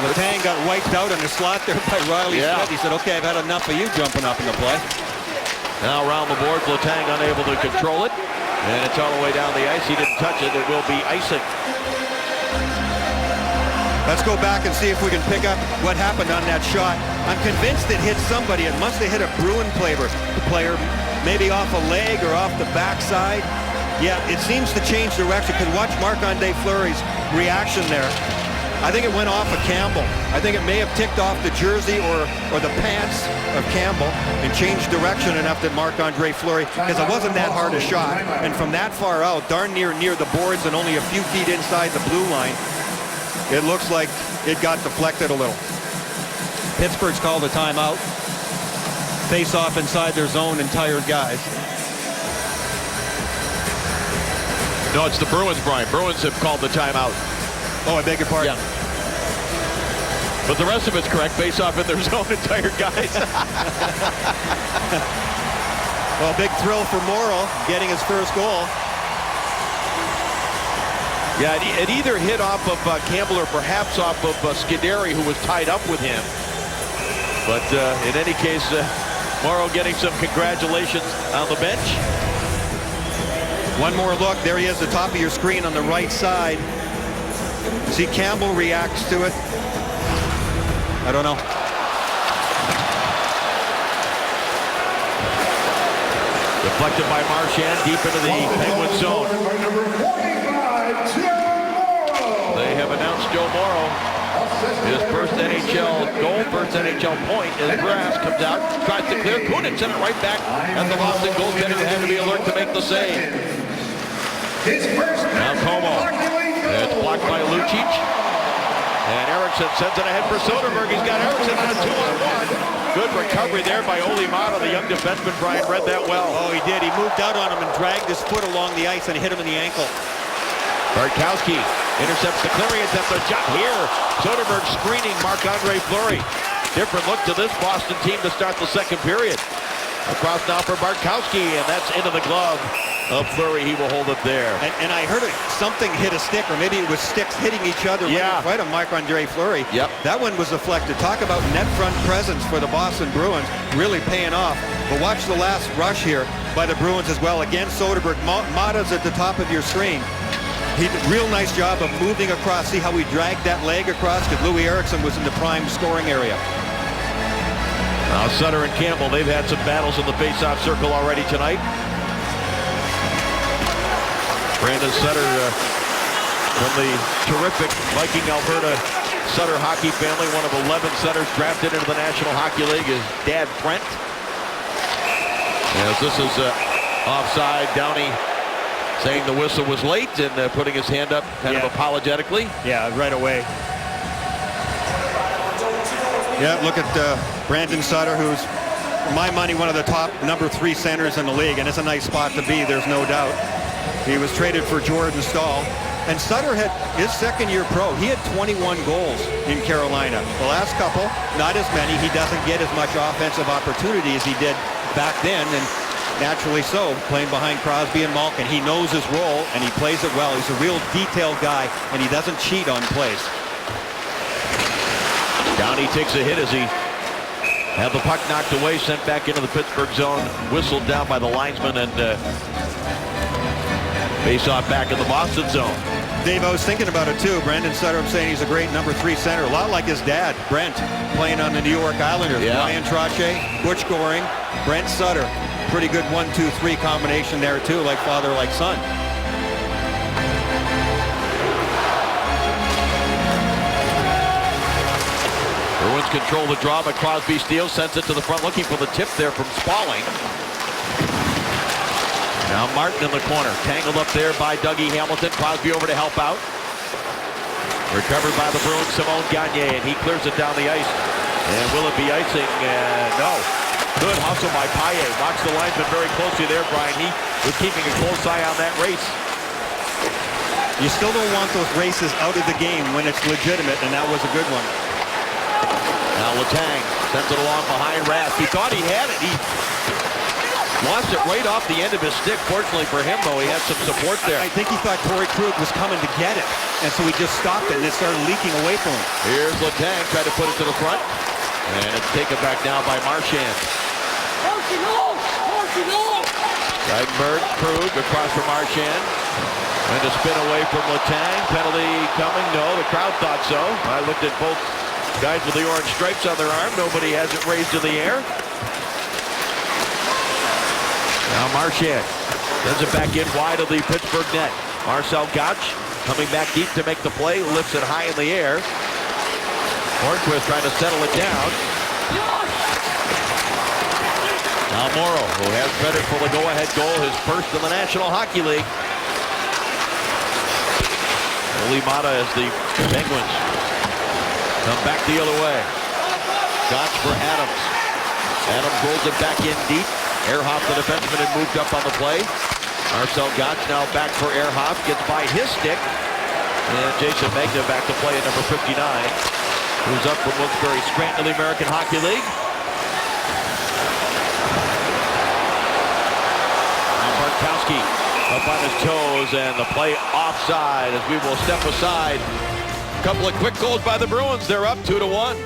Letang got wiped out on the slot there by Riley Smith. He said, okay, I've had enough of you jumping up in the play. Now around the boards, Letang unable to control it. And it's all the way down the ice. He didn't touch it. It will be icing. Let's go back and see if we can pick up what happened on that shot. I'm convinced it hit somebody. It must have hit a Bruin player, maybe off a leg or off the backside. Yeah, it seems to change direction. Because watch Marc-Andre Fleury's reaction there. I think it went off of Campbell. I think it may have ticked off the jersey or the pants of Campbell and changed direction enough that Marc-Andre Fleury, because it wasn't that hard a shot. And from that far out, darn near the boards and only a few feet inside the blue line, it looks like it got deflected a little. Pittsburgh's called a timeout. Face off inside their zone and tired guys. No, it's the Bruins, Brian. Bruins have called the timeout. Oh, I beg your pardon. Yeah. But the rest of it's correct. Face off in their zone and tired guys. Well, big thrill for Morrow getting his first goal. Yeah, it either hit off of Campbell or perhaps off of Scuderi, who was tied up with him. But in any case, Morrow getting some congratulations on the bench. One more look. There he is, the top of your screen on the right side. See, Campbell reacts to it. I don't know. Deflected by Marchand deep into the Penguin zone. They have announced Joe Morrow. His first NHL goal, first NHL point, as Brass comes out, tries to clear. Kunitz sent it right back at the Boston goaltender, who had to be alert to make the save. Now Como. It's blocked by Lucic. And Eriksson sends it ahead for Soderberg. He's got Eriksson on a 2-on-1. Good recovery there by Olli Maatta, the young defenseman. Brian read that well. Oh, he did. He moved out on him and dragged his foot along the ice and hit him in the ankle. Bartkowski intercepts the clearing attempt. A shot here. Soderberg screening Marc-Andre Fleury. Different look to this Boston team to start the second period. Across now for Bartkowski, and that's into the glove of Fleury. He will hold it there. And I heard something hit a stick, or maybe it was sticks hitting each other right on Marc-Andre Fleury. Yep. That one was deflected. Talk about net front presence for the Boston Bruins, really paying off. But watch the last rush here by the Bruins as well. Again, Soderberg. Maatta's at the top of your screen. He did a real nice job of moving across. See how he dragged that leg across? Because Louis Eriksson was in the prime scoring area. Now Sutter and Campbell, they've had some battles in the face-off circle already tonight. Brandon Sutter from the terrific Viking Alberta Sutter hockey family, one of 11 Sutters drafted into the National Hockey League. His dad, Brent. As this is offside, Downey saying the whistle was late and putting his hand up kind of apologetically. Yeah, right away. Yeah, look at Brandon Sutter, who's, for my money, one of the top number 3 centers in the league, and it's a nice spot to be, there's no doubt. He was traded for Jordan Staal, and Sutter had his second-year pro. He had 21 goals in Carolina. The last couple, not as many. He doesn't get as much offensive opportunity as he did back then, and naturally so, playing behind Crosby and Malkin. He knows his role, and he plays it well. He's a real detailed guy, and he doesn't cheat on plays. Downey takes a hit as he had the puck knocked away, sent back into the Pittsburgh zone, whistled down by the linesman, and face off back in the Boston zone. Dave, I was thinking about it too. Brandon Sutter, I'm saying he's a great number 3 center. A lot like his dad, Brent, playing on the New York Islanders. Yeah. Ryan Trottier, Butch Goring, Brent Sutter. Pretty good 1-2-3 combination there too, like father, like son. Bruins control the draw, but Crosby steals, sends it to the front, looking for the tip there from Spalling. Now Martin in the corner, tangled up there by Dougie Hamilton. Crosby over to help out. Recovered by the Bruins, Simon Gagne, and he clears it down the ice. And will it be icing? No. Good hustle by Paille. Knocks the linesman very closely there, Brian. He was keeping a close eye on that race. You still don't want those races out of the game when it's legitimate, and that was a good one. Now Letang sends it along behind Rask. He thought he had it. He lost it right off the end of his stick. Fortunately for him, though, he had some support there. I think he thought Torrey Krug was coming to get it, and so he just stopped it, and it started leaking away from him. Here's Letang, tried to put it to the front, and it's taken back now by Marchand. Reidenberg, Krug across from Marchand. And to spin away from Letang. Penalty coming? No, the crowd thought so. I looked at both guys with the orange stripes on their arm. Nobody has it raised in the air. Now Marchand Sends it back in wide of the Pittsburgh net. Marcel Gottsch coming back deep to make the play, lifts it high in the air. Hornquist trying to settle it down. Now Morrow, who has credit for the go-ahead goal, his first in the National Hockey League. Olimata as the Penguins come back the other way. Gottsch for Adams. Adams rolls it back in deep. Ehrhoff, the defenseman, had moved up on the play. Marcel Gottsch now back for Ehrhoff. Gets by his stick. And Jason Megna back to play at number 59. Who's up from Wilkes-Barre Scranton of the American Hockey League. Now Bartkowski up on his toes, and the play offside as we will step aside. A couple of quick goals by the Bruins. They're up 2-1.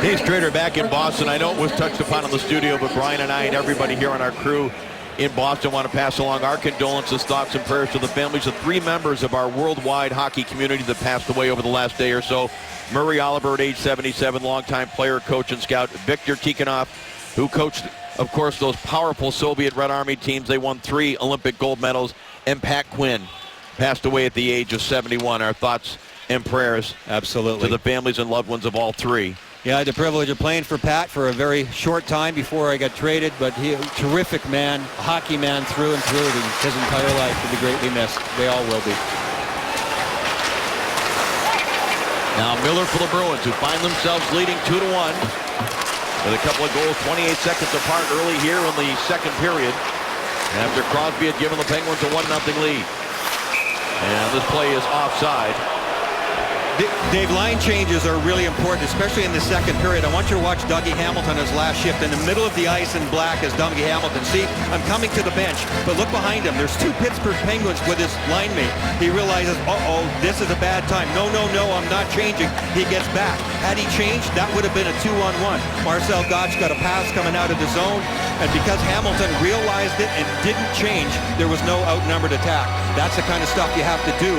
Hey, Strader back in Boston. I know it was touched upon in the studio, but Brian and I and everybody here on our crew in Boston want to pass along our condolences, thoughts, and prayers to the families of 3 members of our worldwide hockey community that passed away over the last day or so. Murray Oliver at age 77, longtime player, coach, and scout. Viktor Tikhonov, who coached, of course, those powerful Soviet Red Army teams. They won 3 Olympic gold medals. And Pat Quinn passed away at the age of 71. Our thoughts and prayers Absolutely. to the families and loved ones of all 3. Yeah, I had the privilege of playing for Pat for a very short time before I got traded, but he a terrific man, a hockey man through and through. His entire life will be greatly missed. They all will be. Now Miller for the Bruins, who find themselves leading 2-1 with a couple of goals 28 seconds apart early here in the second period, after Crosby had given the Penguins a 1-0 lead. And this play is offside. Dave, line changes are really important, especially in the second period. I want you to watch Dougie Hamilton his last shift in the middle of the ice in black as Dougie Hamilton. See, I'm coming to the bench, but look behind him. There's 2 Pittsburgh Penguins with his line mate. He realizes, uh-oh, this is a bad time. No, I'm not changing. He gets back. Had he changed, that would have been a 2-on-1. Marcel Gottsch got a pass coming out of the zone, and because Hamilton realized it and didn't change, there was no outnumbered attack. That's the kind of stuff you have to do.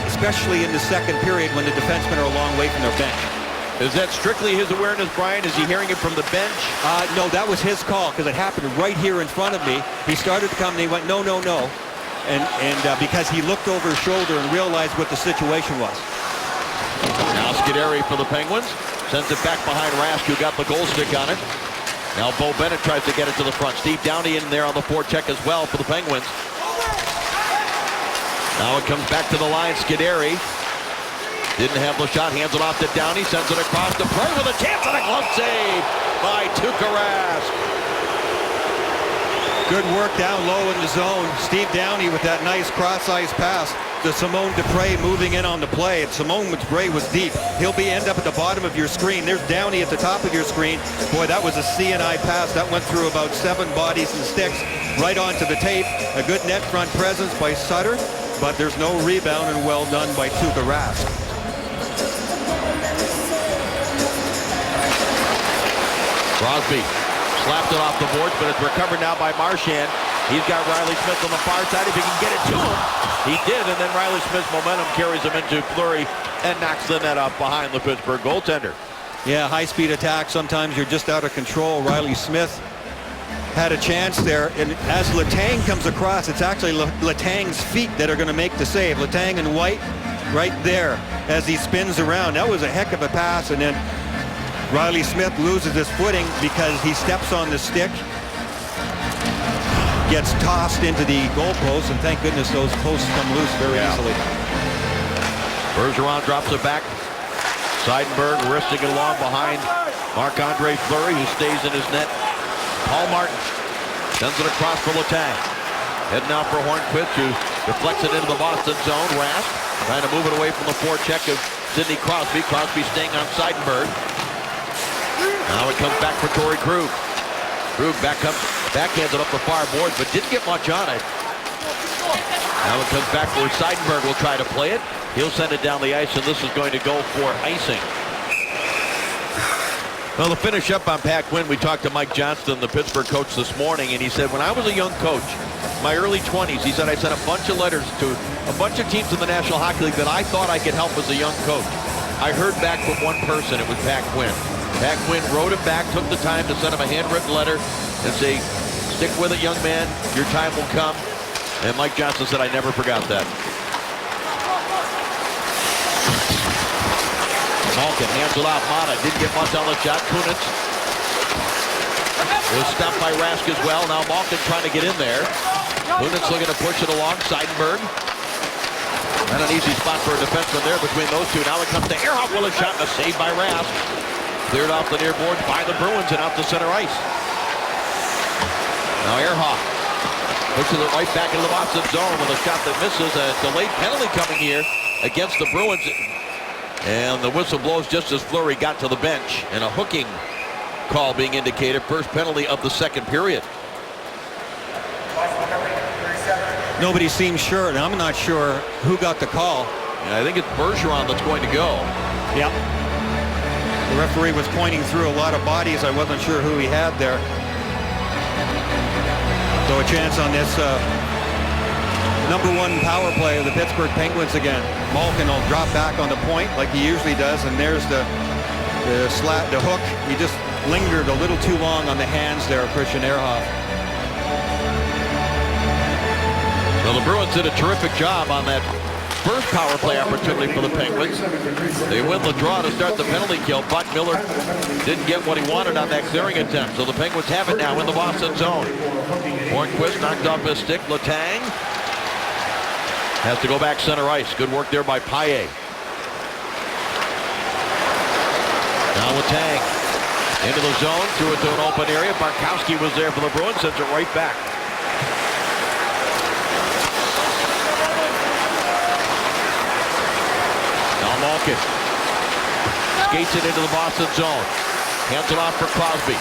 Especially in the second period when the defensemen are a long way from their bench. Is that strictly his awareness, Brian? Is he hearing it from the bench? No, that was his call because it happened right here in front of me. He started to come and he went, no. And because he looked over his shoulder and realized what the situation was. Now Scuderi for the Penguins. Sends it back behind Rask, who got the goal stick on it. Now Bo Bennett tries to get it to the front. Steve Downey in there on the forecheck as well for the Penguins. Now it comes back to the line. Scuderi didn't have the shot. Hands it off to Downey. Sends it across the play with a chance and a glove save by Tuukka Rask. Good work down low in the zone. Steve Downey with that nice cross-ice pass to Simone Dupré moving in on the play. And Simone Dupré was deep. He'll end up at the bottom of your screen. There's Downey at the top of your screen. Boy, that was a C&I pass. That went through about 7 bodies and sticks right onto the tape. A good net front presence by Sutter. But there's no rebound, and well done by Tuukka Rask. Crosby slapped it off the boards, but it's recovered now by Marchand. He's got Riley Smith on the far side. If he can get it to him, he did, and then Riley Smith's momentum carries him into Fleury and knocks the net up behind the Pittsburgh goaltender. Yeah, high-speed attack. Sometimes you're just out of control. Riley Smith had a chance there, and as Letang comes across, it's actually Letang's feet that are going to make the save. Letang in white right there as he spins around. That was a heck of a pass, and then Riley Smith loses his footing because he steps on the stick, gets tossed into the goalpost, and thank goodness those posts come loose very easily. Bergeron drops it back. Seidenberg wristing it along behind Marc-Andre Fleury, who stays in his net. Paul Martin sends it across for Letang. Heading out for Hornquist, who deflects it into the Boston zone. Rask trying to move it away from the forecheck of Sidney Crosby. Crosby staying on Seidenberg. Now it comes back for Torrey Krug. Krug backhands it up the far boards, but didn't get much on it. Now it comes back where Seidenberg will try to play it. He'll send it down the ice, and this is going to go for icing. Well, to finish up on Pat Quinn, we talked to Mike Johnston, the Pittsburgh coach, this morning, and he said, when I was a young coach, my early 20s, he said, I sent a bunch of letters to a bunch of teams in the National Hockey League that I thought I could help as a young coach. I heard back from one person. It was Pat Quinn. Pat Quinn wrote him back, took the time to send him a handwritten letter and say, Stick with it, young man. Your time will come. And Mike Johnson said, I never forgot that. Malkin hands it off. Mata didn't get much on the shot. Kunitz was stopped by Rask as well. Now Malkin trying to get in there. Kunitz looking to push it along. Seidenberg. Not an easy spot for a defenseman there between those two. Now it comes to Ehrhoff with a shot and a save by Rask. Cleared off the near boards by the Bruins and out to center ice. Now Ehrhoff pushes it right back into the Boston zone with a shot that misses. A delayed penalty coming here against the Bruins. And the whistle blows just as Fleury got to the bench. And a hooking call being indicated. First penalty of the second period. Nobody seems sure, and I'm not sure who got the call. And I think it's Bergeron that's going to go. Yep. The referee was pointing through a lot of bodies. I wasn't sure who he had there. So a chance on this #1 power play of the Pittsburgh Penguins again. Malkin will drop back on the point like he usually does, and there's the hook. He just lingered a little too long on the hands there of Christian Ehrhoff. Well, the Bruins did a terrific job on that first power play opportunity for the Penguins. They win the draw to start the penalty kill, but Miller didn't get what he wanted on that clearing attempt. So the Penguins have it now in the Boston zone. Hornquist knocked off his stick. Letang has to go back center ice. Good work there by Paille. Now Letang into the zone, threw it to an open area. Barkowski was there for the Bruins, sends it right back. Now Malkin skates it into the Boston zone. Hands it off for Crosby.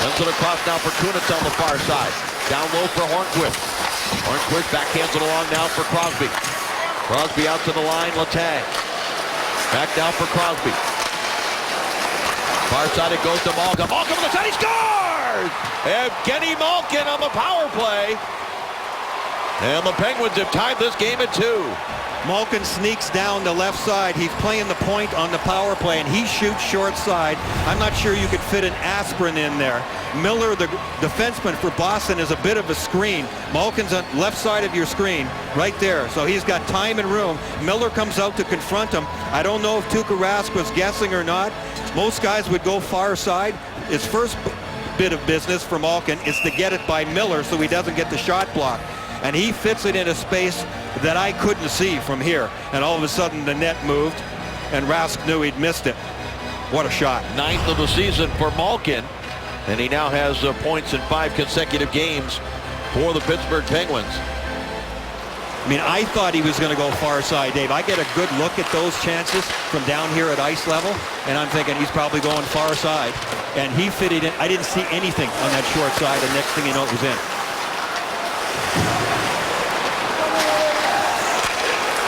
Sends it across now for Kunitz on the far side. Down low for Hornquist. Hornquist backhands it along now for Crosby. Crosby out to the line. Letang. Back down for Crosby. Far side it goes to Malkin. Malkin on the side. He scores! Evgeny Malkin on the power play. And the Penguins have tied this game at 2. Malkin sneaks down the left side. He's playing the point on the power play, and he shoots short side. I'm not sure you could fit an aspirin in there. Miller, the defenseman for Boston, is a bit of a screen. Malkin's on left side of your screen, right there. So he's got time and room. Miller comes out to confront him. I don't know if Tuukka Rask was guessing or not. Most guys would go far side. His first bit of business for Malkin is to get it by Miller so he doesn't get the shot block. And he fits it in a space that I couldn't see from here. And all of a sudden the net moved, and Rask knew he'd missed it. What a shot. 9th of the season for Malkin. And he now has points in 5 consecutive games for the Pittsburgh Penguins. I mean, I thought he was going to go far side, Dave. I get a good look at those chances from down here at ice level, and I'm thinking he's probably going far side. And he fitted in. I didn't see anything on that short side, and next thing you know, it was in.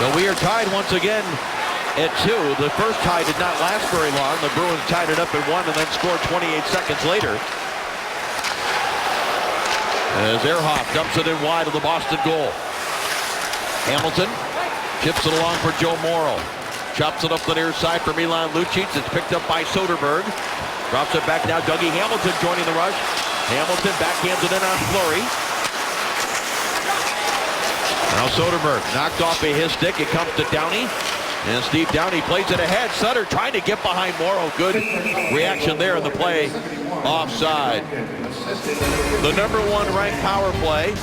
So we are tied once again at 2. The first tie did not last very long. The Bruins tied it up at 1 and then scored 28 seconds later. As Ehrhoff dumps it in wide of the Boston goal. Hamilton chips it along for Joe Morrow. Chops it up the near side for Milan Lucic. It's picked up by Soderberg. Drops it back now. Dougie Hamilton joining the rush. Hamilton backhands it in on Fleury. Now Soderberg knocked off his stick. It comes to Downey. And Steve Downey plays it ahead. Sutter trying to get behind Morrow. Good reaction there in the play. Offside. The #1 ranked power play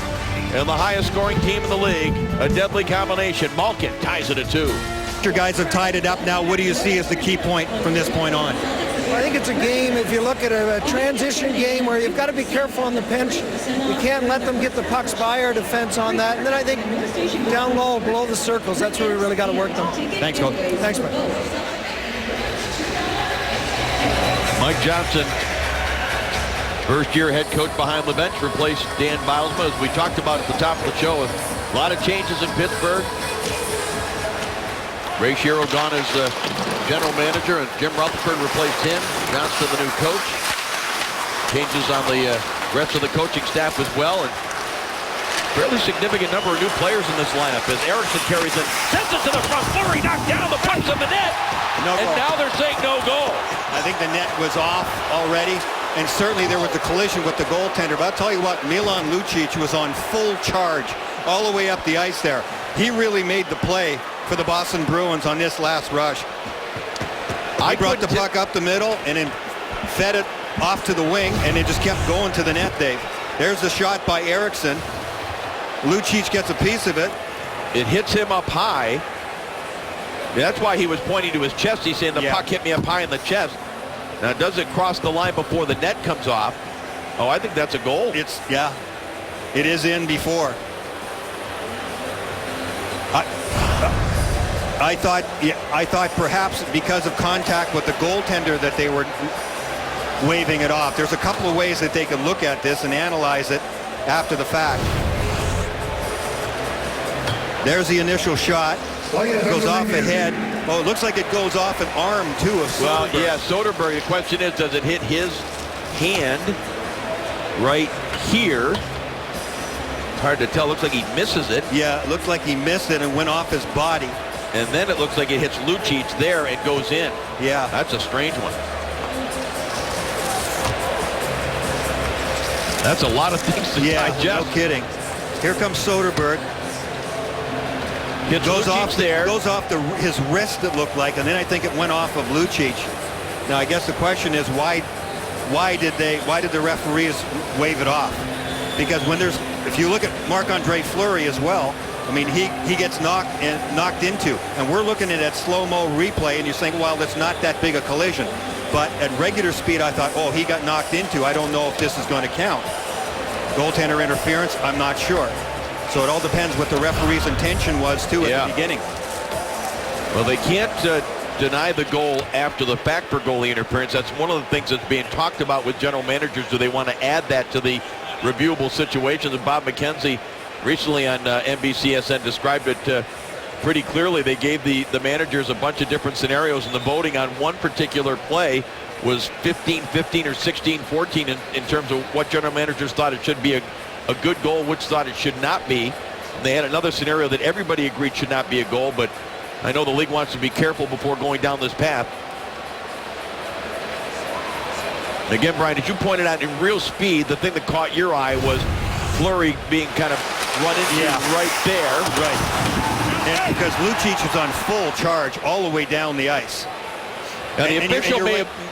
and the highest scoring team in the league. A deadly combination. Malkin ties it at 2. Your guys have tied it up now. What do you see as the key point from this point on? I think it's a game, if you look at a transition game where you've got to be careful on the pinch. You can't let them get the pucks by our defense on that. And then I think down low, below the circles, that's where we really got to work them. Thanks, Coach. Thanks, man. Mike Johnson, first-year head coach behind the bench, replaced Dan Bylsma, as we talked about at the top of the show. A lot of changes in Pittsburgh. Ray Shero gone as general manager, and Jim Rutherford replaced him. Johnson, the new coach. Changes on the rest of the coaching staff as well, and fairly significant number of new players in this lineup as Erickson carries it, sends it to the front. Fleury knocked down the pucks in the net, No and goal. now they're saying no goal. I think the net was off already. and certainly there was the collision with the goaltender. But I'll tell you what, Milan Lucic was on full charge all the way up the ice there. He really made the play for the Boston Bruins on this last rush. I brought the puck up the middle and then fed it off to the wing, and it just kept going to the net, Dave. There's the shot by Eriksson. Lucic gets a piece of it. It hits him up high. That's why he was pointing to his chest. He's saying the puck hit me up high in the chest. Now, does it cross the line before the net comes off? Oh, I think that's a goal. It is in before. I thought perhaps because of contact with the goaltender that they were waving it off. There's a couple of ways that they could look at this and analyze it after the fact. There's the initial shot. It goes off the head. Oh, it looks like it goes off an arm, too, of Soderberg. Well, yeah, Soderberg. The question is, does it hit his hand right here? It's hard to tell. Looks like he misses it. Yeah, it looks like he missed it and went off his body. And then it looks like it hits Lucic there and goes in. Yeah. That's a strange one. That's a lot of things to digest. No kidding. Here comes Soderberg. It goes off there. Goes off his wrist, it looked like, and then I think it went off of Lucic. Now I guess the question is why did the referees wave it off? Because if you look at Marc-Andre Fleury as well, I mean he gets knocked into, and we're looking at that slow-mo replay, and you're saying, well, that's not that big a collision. But at regular speed, I thought, oh, he got knocked into. I don't know if this is going to count. Goaltender interference, I'm not sure. So it all depends what the referee's intention was, too, at the beginning. Well, they can't deny the goal after the fact for goalie interference. That's one of the things that's being talked about with general managers. Do they want to add that to the reviewable situations? And Bob McKenzie recently on NBCSN described it pretty clearly. They gave the managers a bunch of different scenarios, and the voting on one particular play was 15-15 or 16-14 in terms of what general managers thought it should be a good goal, which thought it should not be. And they had another scenario that everybody agreed should not be a goal, but I know the league wants to be careful before going down this path. And again, Brian, as you pointed out, in real speed, the thing that caught your eye was Fleury being kind of run into right there. Right. And because Lucic is on full charge all the way down the ice. Now, the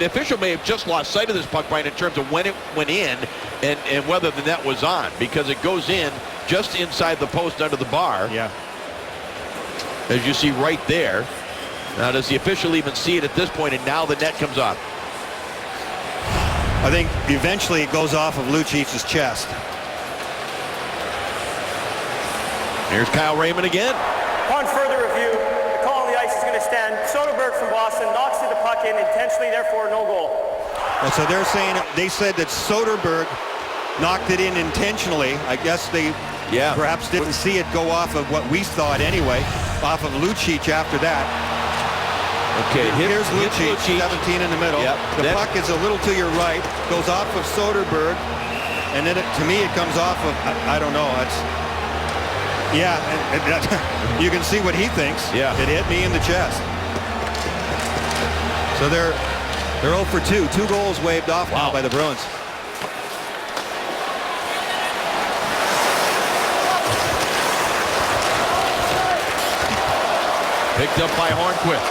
official may have just lost sight of this puck, Brian, in terms of when it went in and whether the net was on, because it goes in just inside the post under the bar. Yeah. As you see right there. Now, does the official even see it at this point, and now the net comes off? I think eventually it goes off of Lucic's chest. Here's Kyle Raymond again. Upon further review, the call on the ice is going to stand. Soderberg from Boston knocks the puck in intentionally, therefore no goal. And so they said that Soderberg knocked it in intentionally. I guess they perhaps didn't see it go off of what we thought anyway, off of Lucic after that. Okay, here's Lucic, 17 in the middle. Yep. The puck is a little to your right, goes off of Soderberg, and then to me it comes off of, I don't know, you can see what he thinks. Yeah. It hit me in the chest. So they're 0 for 2. 2 goals waved off now by the Bruins. Picked up by Hornquist.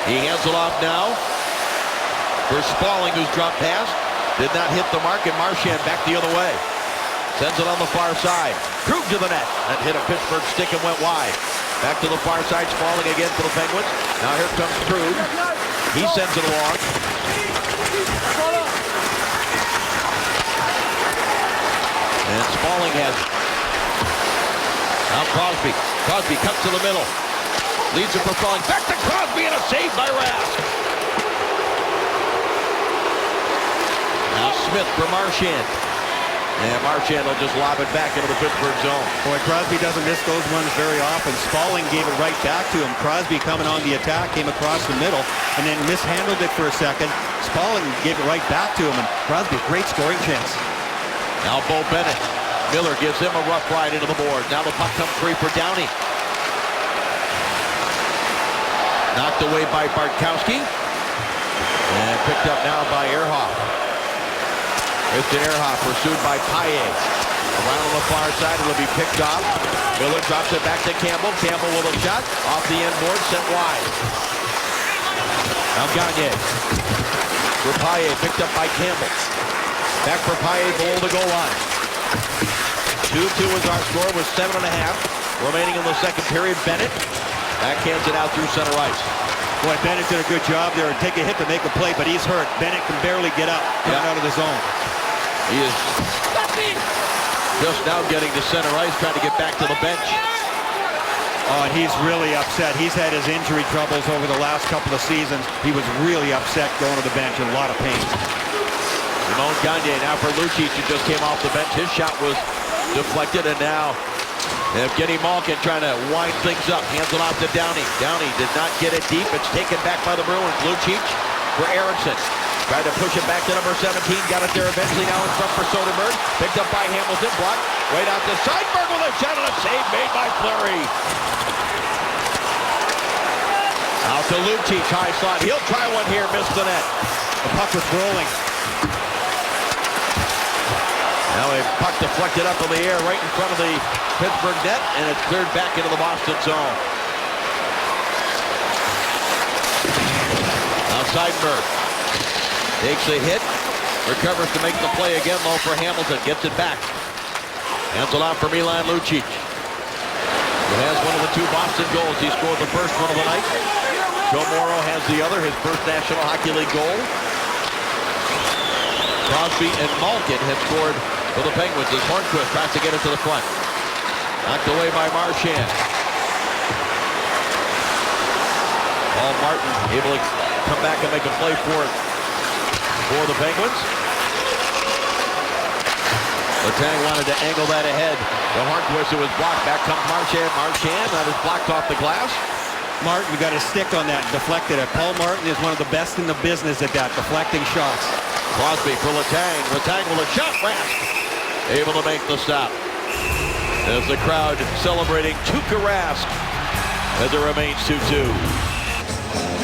He hands it off now for Spaulding, who's dropped past. Did not hit the mark, and Marchand back the other way. Sends it on the far side. Krug to the net. That hit a Pittsburgh stick and went wide. Back to the far side. Spaulding again for the Penguins. Now here comes Krug. He sends it along. And Spaulding has it. Now Crosby. Crosby cuts to the middle. Leads it for Spaulding. Back to Crosby, and a save by Rask. Now Smith for Marchand. And Marchand will just lob it back into the Pittsburgh zone. Boy, Crosby doesn't miss those ones very often. Spaulding gave it right back to him. Crosby coming on the attack, came across the middle, and then mishandled it for a second. Spaulding gave it right back to him, and Crosby, great scoring chance. Now Bo Bennett. Miller gives him a rough ride into the board. Now the puck comes free for Downey. Knocked away by Bartkowski. And picked up now by Ehrhoff. It's an Ehrhoff pursued by Paille. Around on the far side, it'll be picked off. Miller drops it back to Campbell. Campbell with a shot. Off the end board, sent wide. Now Gagne. For Paille, picked up by Campbell. Back for Paille below the goal line. 2-2 is our score with 7.5 remaining in the second period. Bennett backhands it out through center ice. Boy, Bennett did a good job there. Take a hit to make a play, but he's hurt. Bennett can barely get up, coming out of the zone. He is just now getting to center ice, trying to get back to the bench. Oh, and he's really upset. He's had his injury troubles over the last couple of seasons. He was really upset going to the bench, in a lot of pain. Simon Gagne now for Lucic, who just came off the bench. His shot was deflected, and now Evgeny Malkin trying to wind things up. Hands it off to Downey. Downey did not get it deep. It's taken back by the Bruins. Lucic for Eriksson. Tried to push it back to number 17. Got it there eventually. Now in front for Soderberg. Picked up by Hamilton. Blocked. Right out to Seidenberg with a shot and a save made by Fleury. Out to Lucic. High slot. He'll try one here. Missed the net. The puck was rolling. Now a puck deflected up in the air right in front of the Pittsburgh net, and it's cleared back into the Boston zone. Now Seidenberg takes a hit, recovers to make the play again, though, for Hamilton. Gets it back. Hands it out for Milan Lucic, who has one of the 2 Boston goals. He scored the first one of the night. Joe Morrow has the other, his first National Hockey League goal. Crosby and Malkin have scored for the Penguins as Hornquist tries to get it to the front. Knocked away by Marchand. Paul Martin able to come back and make a play for the Penguins. Letang wanted to angle that ahead. The Hornquist, who was blocked. Back comes Marchand. Marchand, that is blocked off the glass. Martin got a stick on that and deflected it. Paul Martin is one of the best in the business at that, deflecting shots. Crosby for Letang. Letang with a shot. Rask able to make the stop. As the crowd celebrating Tuukka Rask as it remains 2-2.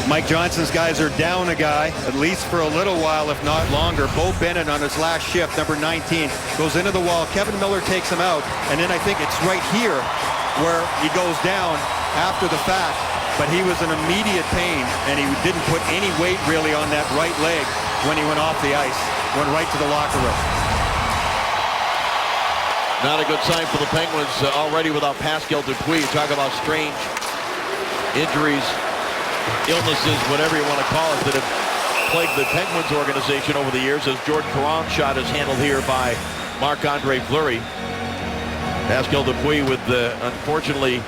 Mike Johnson's guys are down a guy, at least for a little while, if not longer. Bo Bennett on his last shift, number 19, goes into the wall. Kevin Miller takes him out, and then I think it's right here where he goes down after the fact, but he was in immediate pain, and he didn't put any weight really on that right leg when he went off the ice. Went right to the locker room. Not a good sign for the Penguins already without Pascal Dupuis. You talk about strange injuries, illnesses, whatever you want to call it, that have plagued the Penguins organization over the years, as Jordan Caron's shot is handled here by Marc-Andre Fleury. Pascal Dupuis with unfortunately,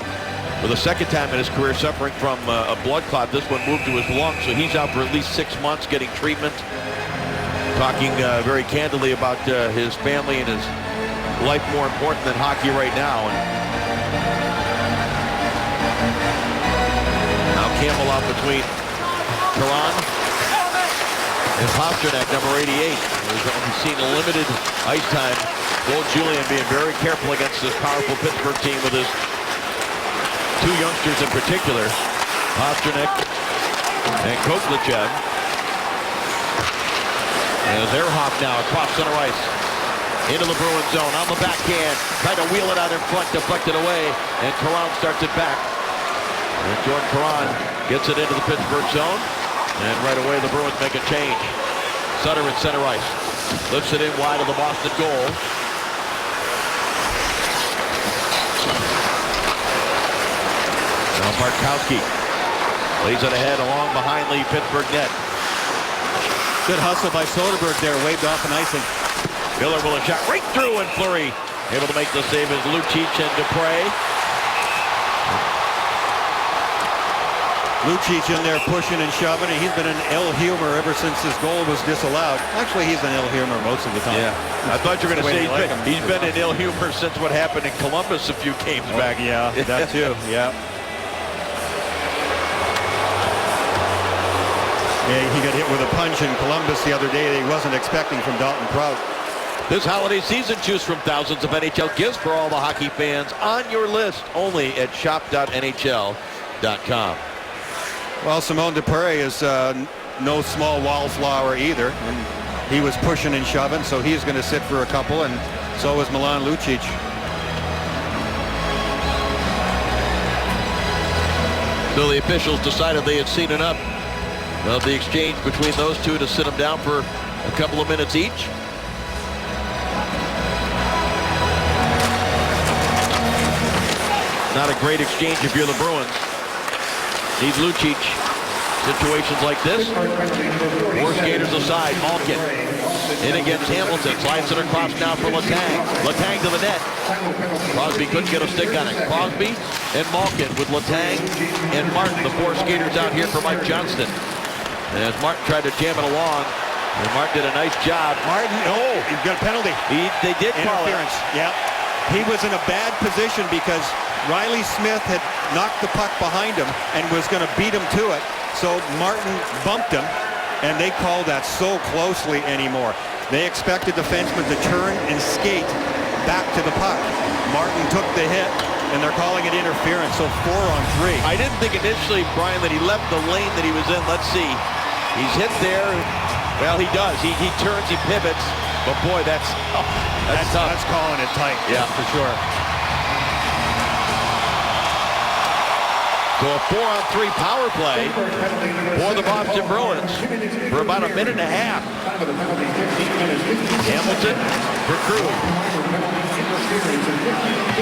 for the second time in his career, suffering from a blood clot. This one moved to his lungs, so he's out for at least 6 months getting treatment. Talking very candidly about his family and his life more important than hockey right now. And now Campbell out between Caron and Pastrnak, number 88. He's seen limited ice time. Joel Julian being very careful against this powerful Pittsburgh team with his 2 youngsters in particular, Pastrnak and Kovalchev. As Ehrhoff now across center ice into the Bruins zone on the backhand, tried to wheel it out in front, deflected away, and Caron starts it back. And Jordan Caron gets it into the Pittsburgh zone, and right away the Bruins make a change. Sutter at center ice, lifts it in wide of the Boston goal. Now Bartkowski lays it ahead along behind the Pittsburgh net. Good hustle by Soderberg there, waved off an icing. Miller with a shot right through, and Fleury able to make the save as Lucic and Dupre. Lucic in there pushing and shoving, and he's been in ill humor ever since his goal was disallowed. Actually, he's in ill humor most of the time. Yeah, I thought you were going to say he's been in ill humor since what happened in Columbus a few games back. Yeah, that too, yeah. Yeah, he got hit with a punch in Columbus the other day that he wasn't expecting from Dalton Prout. This holiday season, choose from thousands of NHL gifts for all the hockey fans on your list only at shop.nhl.com. Well, Simone Dupre is no small wallflower either. And he was pushing and shoving, so he's going to sit for a couple, and so is Milan Lucic. So the officials decided they had seen enough of the exchange between those two to sit them down for a couple of minutes each. Not a great exchange if you're the Bruins. Need Lucic. Situations like this. Four skaters aside. Malkin in against Hamilton. Slides it across now for Letang. Letang to the net. Crosby couldn't get a stick on it. Crosby and Malkin with Letang and Martin, the four skaters out here for Mike Johnston. And as Martin tried to jam it along, and Martin did a nice job. Martin, he's got a penalty. They did call interference. Yeah. He was in a bad position because Riley Smith had knocked the puck behind him and was going to beat him to it. So Martin bumped him, and they called that so closely anymore. They expect a defenseman to turn and skate back to the puck. Martin took the hit, and they're calling it interference, so 4-on-3. I didn't think initially, Brian, that he left the lane that he was in. Let's see. He's hit there. Well, he does. He turns, he pivots. But boy, that's tough. That's calling it tight. Yeah, for sure. So a 4-on-3 power play for the Boston Bruins for about a minute and a half. Hamilton for Krug.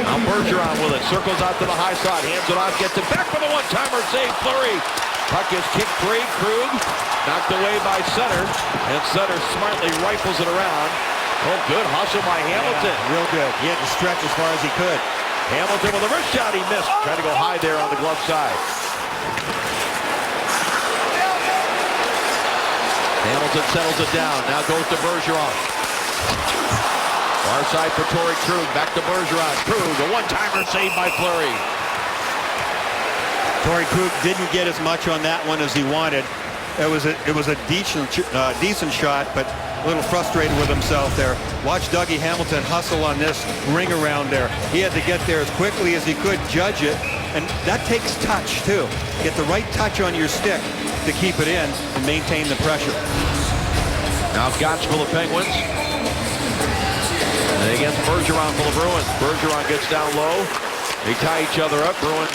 Now Bergeron with it. Circles out to the high side. Hands it off. Gets it back for the one-timer. Save Fleury. Puck is kicked free. Krug knocked away by Sutter. And Sutter smartly rifles it around. Oh, good hustle by Hamilton. Yeah, real good. He had to stretch as far as he could. Hamilton with a wrist shot, he missed. Tried to go high there on the glove side. Hamilton settles it down. Now goes to Bergeron. Far side for Torrey Krug. Back to Bergeron. Krug, a one-timer saved by Fleury. Torrey Krug didn't get as much on that one as he wanted. It was a decent shot, but a little frustrated with himself there. Watch Dougie Hamilton hustle on this ring around there. He had to get there as quickly as he could, judge it, and that takes touch too. Get the right touch on your stick to keep it in and maintain the pressure. Now Gotch for the Penguins. And against Bergeron for the Bruins. Bergeron gets down low. They tie each other up. Bruins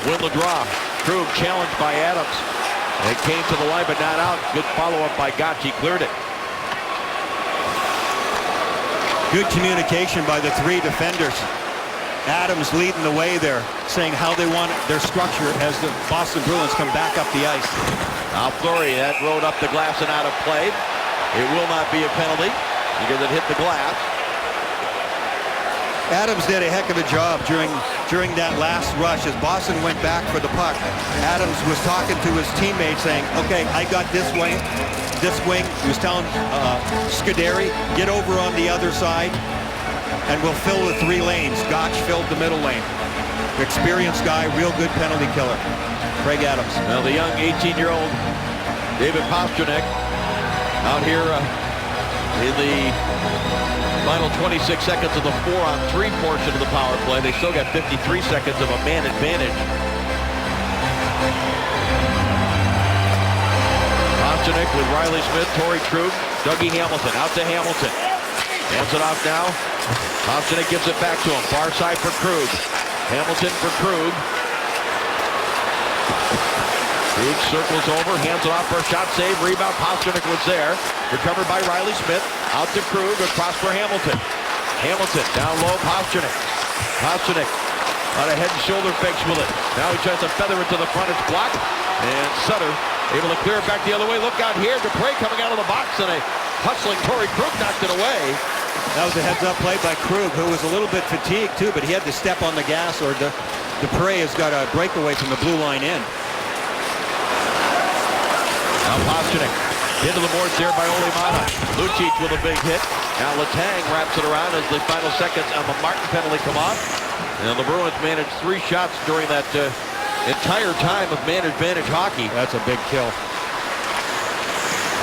win the draw. Krug challenged by Adams. It came to the line, but not out. Good follow-up by Gotch. He cleared it. Good communication by the three defenders. Adams leading the way there, saying how they want their structure as the Boston Bruins come back up the ice. Now Fleury, that rode up the glass and out of play. It will not be a penalty because it hit the glass. Adams did a heck of a job during that last rush as Boston went back for the puck. Adams was talking to his teammates saying, okay, I got this wing. He was telling Scuderi, get over on the other side and we'll fill the three lanes. Gotch filled the middle lane. Experienced guy, real good penalty killer. Craig Adams. Now the young 18-year-old David Pastrnak out here in the final 26 seconds of the 4-on-3 portion of the power play. They still got 53 seconds of a man advantage. Pastrnak with Riley Smith, Torrey Krug, Dougie Hamilton. Out to Hamilton. Hands it off now. Pastrnak gives it back to him. Far side for Krug. Hamilton for Krug. Krug circles over, hands it off for a shot save. Rebound, Pastrnak was there. Recovered by Riley Smith. Out to Krug, across for Hamilton. Hamilton down low, Pastrnak. Pastrnak on a head and shoulder fakes with it. Now he tries to feather it to the front. It's blocked. And Sutter able to clear it back the other way. Look out here. Dupré coming out of the box, and a hustling Torrey Krug knocked it away. That was a heads-up play by Krug, who was a little bit fatigued too, but he had to step on the gas, or Dupré has got a breakaway from the blue line in. Now Pastrnak into the boards there by Ole Mata. Lucic with a big hit. Now Letang wraps it around as the final seconds on the Martin penalty come off. And the Bruins managed 3 shots during that entire time of man advantage hockey. That's a big kill.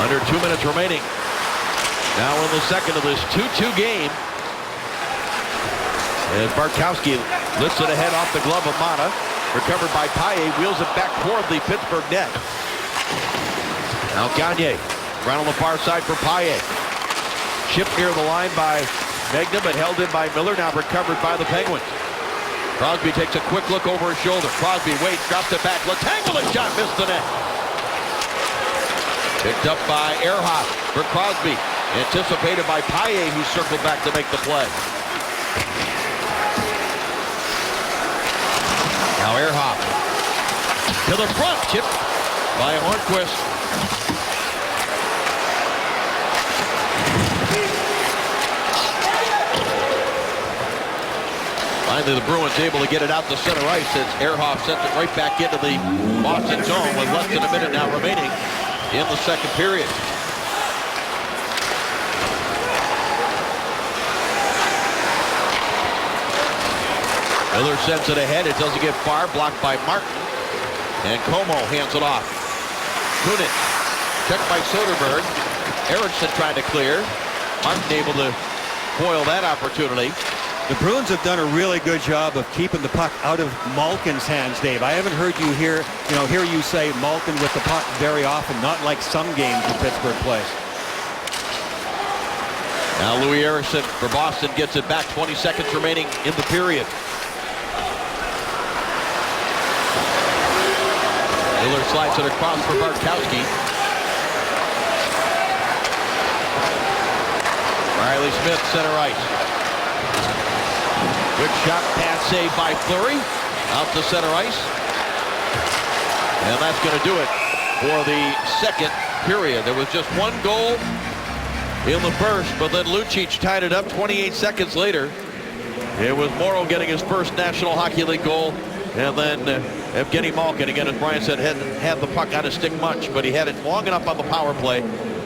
Under 2 minutes remaining. Now in the second of this 2-2 game. As Bartkowski lifts it ahead off the glove of Mata. Recovered by Paille. Wheels it back toward the Pittsburgh net. Now Gagne, right on the far side for Paille. Chipped near the line by Magnum, but held in by Miller. Now recovered by the Penguins. Crosby takes a quick look over his shoulder. Crosby waits, drops it back. Letang with a shot, missed the net. Picked up by Ehrhoff for Crosby. Anticipated by Paille, who circled back to make the play. Now Ehrhoff to the front, chipped by Hornquist. Finally, the Bruins able to get it out to center ice as Ehrhoff sends it right back into the Boston zone with less than a minute now remaining in the second period. Miller sends it ahead. It doesn't get far. Blocked by Martin. And Como hands it off. Kunitz. Checked by Soderberg. Eriksson trying to clear. Martin able to foil that opportunity. The Bruins have done a really good job of keeping the puck out of Malkin's hands, Dave. I haven't heard you hear you say Malkin with the puck very often, not like some games that Pittsburgh plays. Now Louis Eriksson for Boston gets it back. 20 seconds remaining in the period. Miller slides it across for Bartkowski. Riley Smith, center ice. Good shot, pass saved by Fleury. Out to center ice. And that's going to do it for the second period. There was just one goal in the first, but then Lucic tied it up 28 seconds later. It was Morrow getting his first National Hockey League goal. And then Evgeny Malkin, again, as Brian said, hadn't had the puck on his stick much, but he had it long enough on the power play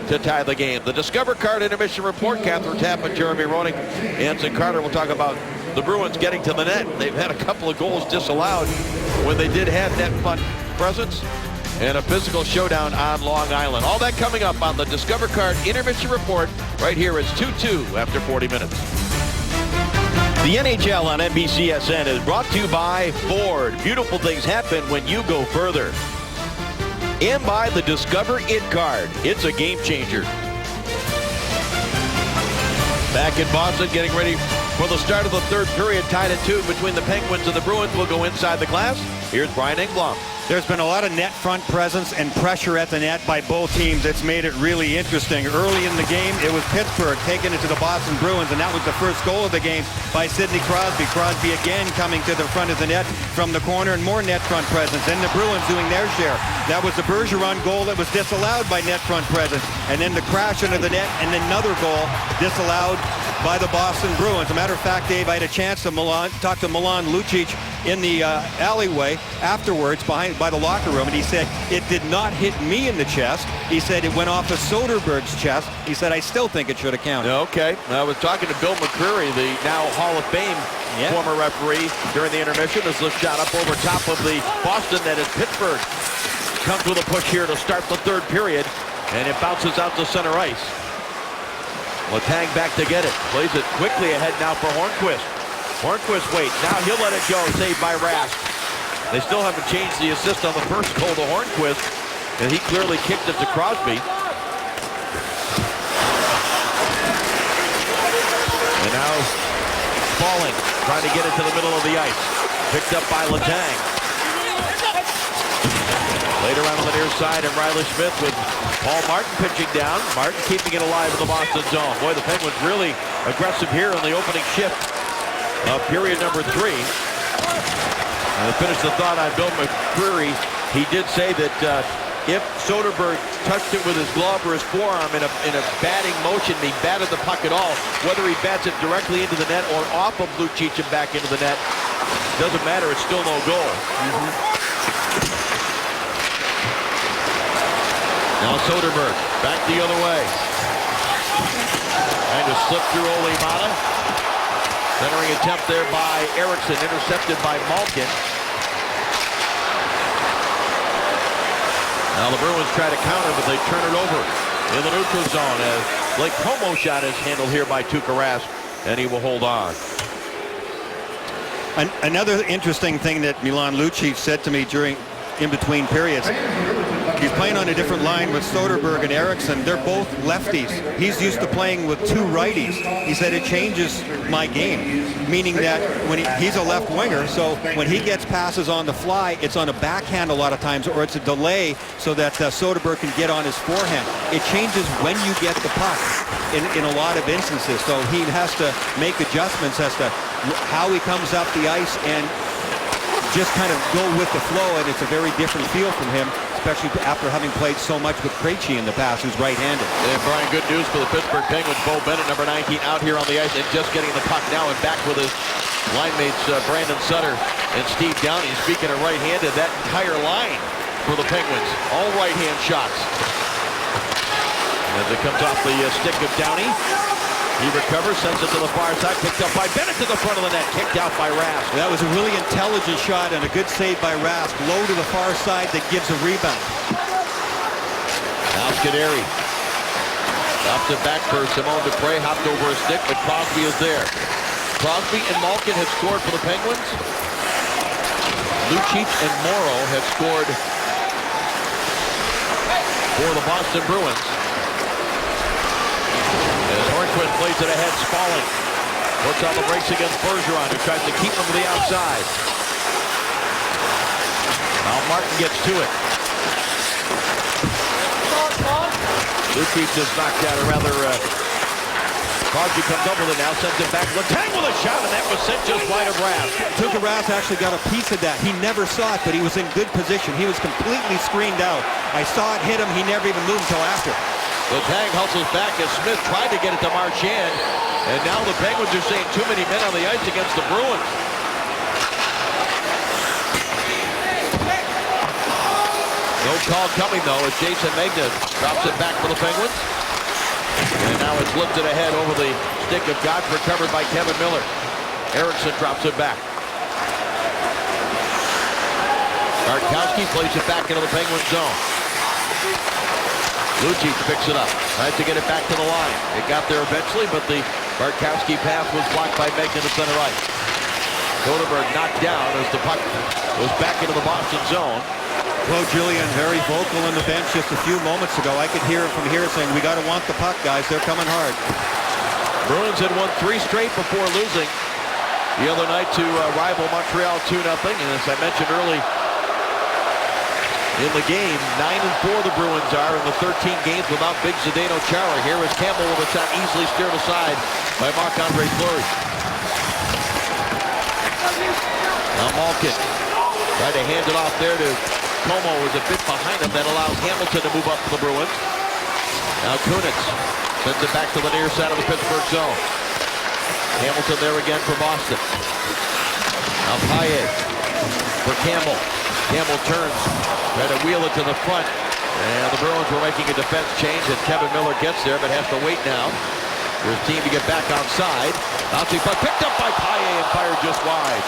to tie the game. The Discover Card intermission report. Catherine Tappan, Jeremy Roenick, Anson Carter will talk about the Bruins getting to the net. They've had a couple of goals disallowed when they did have net front presence, and a physical showdown on Long Island. All that coming up on the Discover Card intermission report right here. It's 2-2 after 40 minutes. The NHL on NBCSN is brought to you by Ford. Beautiful things happen when you go further. And by the Discover It card. It's a game changer. Back in Boston, getting ready for the start of the third period. Tied at 2 between the Penguins and the Bruins. Will go inside the glass. Here's Brian Engblom. There's been a lot of net front presence and pressure at the net by both teams. It's made it really interesting. Early in the game, it was Pittsburgh taking it to the Boston Bruins, and that was the first goal of the game by Sidney Crosby. Crosby again coming to the front of the net from the corner, and more net front presence. Then the Bruins doing their share. That was the Bergeron goal that was disallowed by net front presence. And then the crash into the net, and another goal disallowed by the Boston Bruins. As a matter of fact, Dave, I had a chance to talk to Milan Lucic in the alleyway afterwards by the locker room, and he said it did not hit me in the chest. He said it went off of Soderberg's chest. He said I still think it should have counted. Okay, I was talking to Bill McCreary, the now Hall of Fame former referee, during the intermission. This is a shot up over top of the Boston net as Pittsburgh comes with a push here to start the third period, and it bounces out to center ice. Letang back to get it. Plays it quickly ahead now for Hornquist. Hornquist waits. Now he'll let it go. Saved by Rask. They still haven't changed the assist on the first goal to Hornquist, and he clearly kicked it to Crosby. And now Falling, trying to get it to the middle of the ice. Picked up by Letang. Later on the near side, and Riley Smith with Paul Martin pitching down. Martin keeping it alive in the Boston zone. Boy, the Penguins really aggressive here in the opening shift of period number 3. And to finish the thought on Bill McCreary, he did say that if Soderberg touched it with his glove or his forearm in a batting motion, he batted the puck at all, whether he bats it directly into the net or off of Lucic and back into the net, doesn't matter, it's still no goal. Now Soderberg, back the other way. Trying to slip through Ole Mata. Centering attempt there by Eriksson, intercepted by Malkin. Now the Bruins try to counter, but they turn it over in the neutral zone as Blake Comeau shot is handled here by Tuukka Rask, and he will hold on. Another interesting thing that Milan Lucic said to me in between periods. He's playing on a different line with Soderberg and Eriksson. They're both lefties. He's used to playing with two righties. He said it changes my game, meaning that when he's a left winger, so when he gets passes on the fly, it's on a backhand a lot of times, or it's a delay so that Soderberg can get on his forehand. It changes when you get the puck in a lot of instances. So he has to make adjustments as to how he comes up the ice and just kind of go with the flow, and it's a very different feel from him, especially after having played so much with Krejci in the past, who's right-handed. And Brian, good news for the Pittsburgh Penguins. Bo Bennett, number 19, out here on the ice and just getting the puck now and back with his line mates Brandon Sutter and Steve Downey. Speaking of right-handed, that entire line for the Penguins, all right-hand shots. As it comes off the stick of Downey, he recovers, sends it to the far side, picked up by Bennett to the front of the net, kicked out by Rask. That was a really intelligent shot and a good save by Rask. Low to the far side that gives a rebound. Now Scuderi. Drops it back for Simone Dupré, hopped over a stick, but Crosby is there. Crosby and Malkin have scored for the Penguins. Lucic and Morrow have scored for the Boston Bruins. As Hornquist plays it ahead, Spalling puts on the brakes against Bergeron, who tries to keep him to the outside. Now Martin gets to it. Lucic is knocked out, or rather, Crosby comes up with it now, sends it back. Letang with a shot, and that was sent just wide of Rask. Tuukka Rask actually got a piece of that. He never saw it, but he was in good position. He was completely screened out. I saw it hit him. He never even moved until after. Letang hustles back as Smith tried to get it to Marchand, and now the Penguins are saying too many men on the ice against the Bruins. No call coming though as Jason Megna drops it back for the Penguins. And now it's lifted ahead over the stick of Gotch, recovered by Kevin Miller. Eriksson drops it back. Bartkowski plays it back into the Penguin zone. Lucic picks it up, tries to get it back to the line. It got there eventually, but the Bartkowski pass was blocked by Megna to center ice. Soderberg knocked down as the puck was back into the Boston zone. Claude Julien very vocal on the bench just a few moments ago. I could hear it from here saying, we got to want the puck, guys. They're coming hard. Bruins had won 3 straight before losing the other night to rival Montreal 2-0. And as I mentioned early in the game, 9-4 the Bruins are in the 13 games without Big Zdeno Chara. Here is Campbell with a shot easily steered aside by Marc-Andre Fleury. Now Malkin tried to hand it off there to Como, was a bit behind him. That allows Hamilton to move up for the Bruins. Now Kunitz sends it back to the near side of the Pittsburgh zone. Hamilton there again for Boston. Now Payet for Campbell. Campbell turns, try to wheel it to the front. And the Bruins were making a defense change, and Kevin Miller gets there, but has to wait now for his team to get back outside. Bouncing puck picked up by Payet and fired just wide.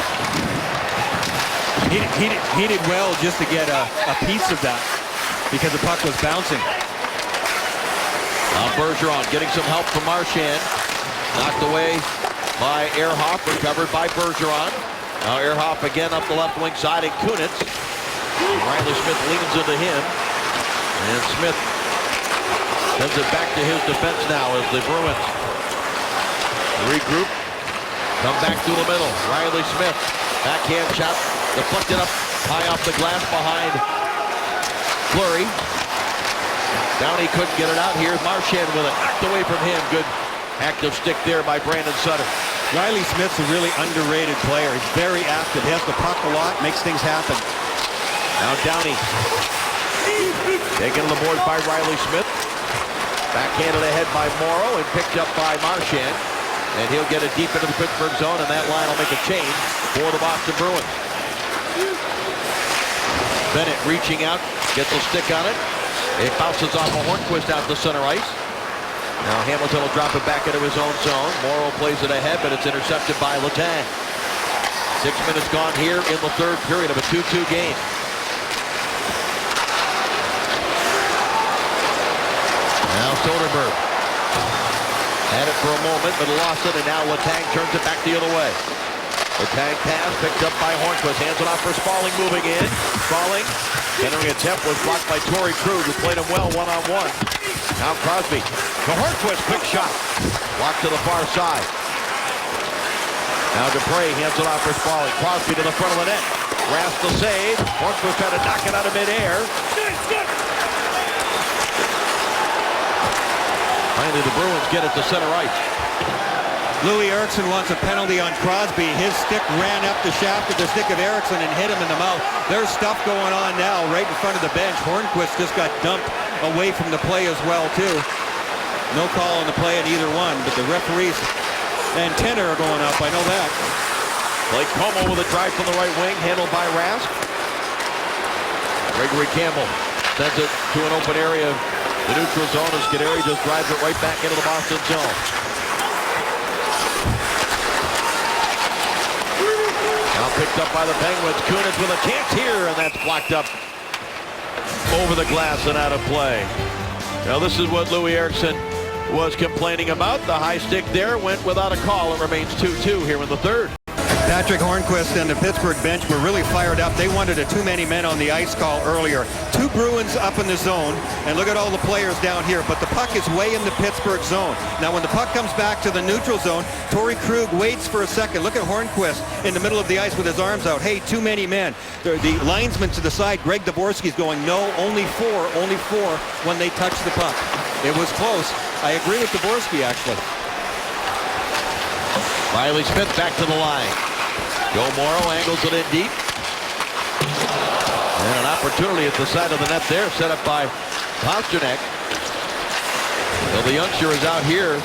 He did well just to get a piece of that because the puck was bouncing. Now Bergeron getting some help from Marchand. Knocked away by Ehrhoff, recovered by Bergeron. Now Ehrhoff again up the left wing side, and Kunitz. Riley Smith leans into him. And Smith sends it back to his defense now as the Bruins regroup. Come back through the middle. Riley Smith, backhand shot, deflected up high off the glass behind Fleury. Downey couldn't get it out. Here's Marchand with it, knocked away from him. Good active stick there by Brandon Sutter. Riley Smith's a really underrated player. He's very active. He has the puck a lot, makes things happen. Now Downey taken on the board by Riley Smith. Backhanded ahead by Morrow and picked up by Marchand. And he'll get it deep into the Pittsburgh zone, and that line will make a change for the Boston Bruins. Bennett reaching out, gets a stick on it. It bounces off a Hornquist out to center ice. Now Hamilton will drop it back into his own zone. Morrow plays it ahead, but it's intercepted by Letang. 6 minutes gone here in the third period of a 2-2 game. Now Soderberg had it for a moment, but lost it, and now Letang turns it back the other way. The tag pass picked up by Hornquist. Hands it off for Spaulding moving in. Spaulding centering attempt was blocked by Torrey Krug, who played him well one-on-one. Now Crosby to Hornquist. Quick shot. Blocked to the far side. Now Dupre hands it off for Spaulding. Crosby to the front of the net. Rask the save. Hornquist trying to knock it out of midair. Finally, the Bruins get it to center ice. Louis Eriksson wants a penalty on Crosby. His stick ran up the shaft of the stick of Eriksson and hit him in the mouth. There's stuff going on now right in front of the bench. Hornquist just got dumped away from the play as well, too. No call on the play in either one, but the referees' antennae are going up. I know that. Blake Como with a drive from the right wing, handled by Rask. Gregory Campbell sends it to an open area, the neutral zone, and Scuderi just drives it right back into the Boston zone. Now picked up by the Penguins. Kunitz with a chance here, and that's blocked up over the glass and out of play. Now this is what Louis Eriksson was complaining about. The high stick there went without a call. It remains 2-2 here in the third. Patrick Hornquist and the Pittsburgh bench were really fired up. They wanted a too many men on the ice call earlier. 2 Bruins up in the zone, and look at all the players down here, but the puck is way in the Pittsburgh zone. Now when the puck comes back to the neutral zone, Torrey Krug waits for a second. Look at Hornquist in the middle of the ice with his arms out. Hey, too many men. The linesman to the side, Greg Dvorsky's going, no, only four when they touch the puck. It was close. I agree with Dvorsky, actually. Riley Smith back to the line. Joe Morrow angles it in deep. And an opportunity at the side of the net there, set up by Pastrnak. So the youngster is out here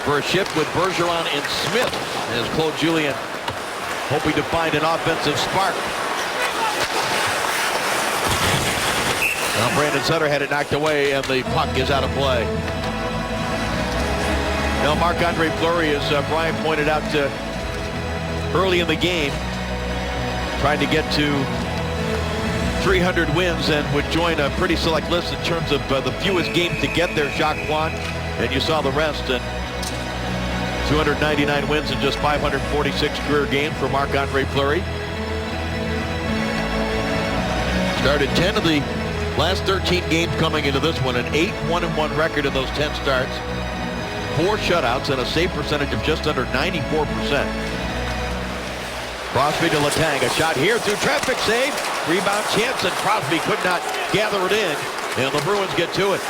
for a shift with Bergeron and Smith, as Claude Julien hoping to find an offensive spark. Now Brandon Sutter had it knocked away, and the puck is out of play. Now Marc-Andre Fleury, as Brian pointed out early in the game, trying to get to 300 wins and would join a pretty select list in terms of the fewest games to get there, Jacques Plante, and you saw the rest. And 299 wins in just 546 career games for Marc-Andre Fleury. Started 10 of the last 13 games coming into this one, an 8-1-1 record in those 10 starts. 4 shutouts and a save percentage of just under 94%. Crosby to Letang, a shot here through traffic, save, rebound chance, and Crosby could not gather it in, and the Bruins get to it.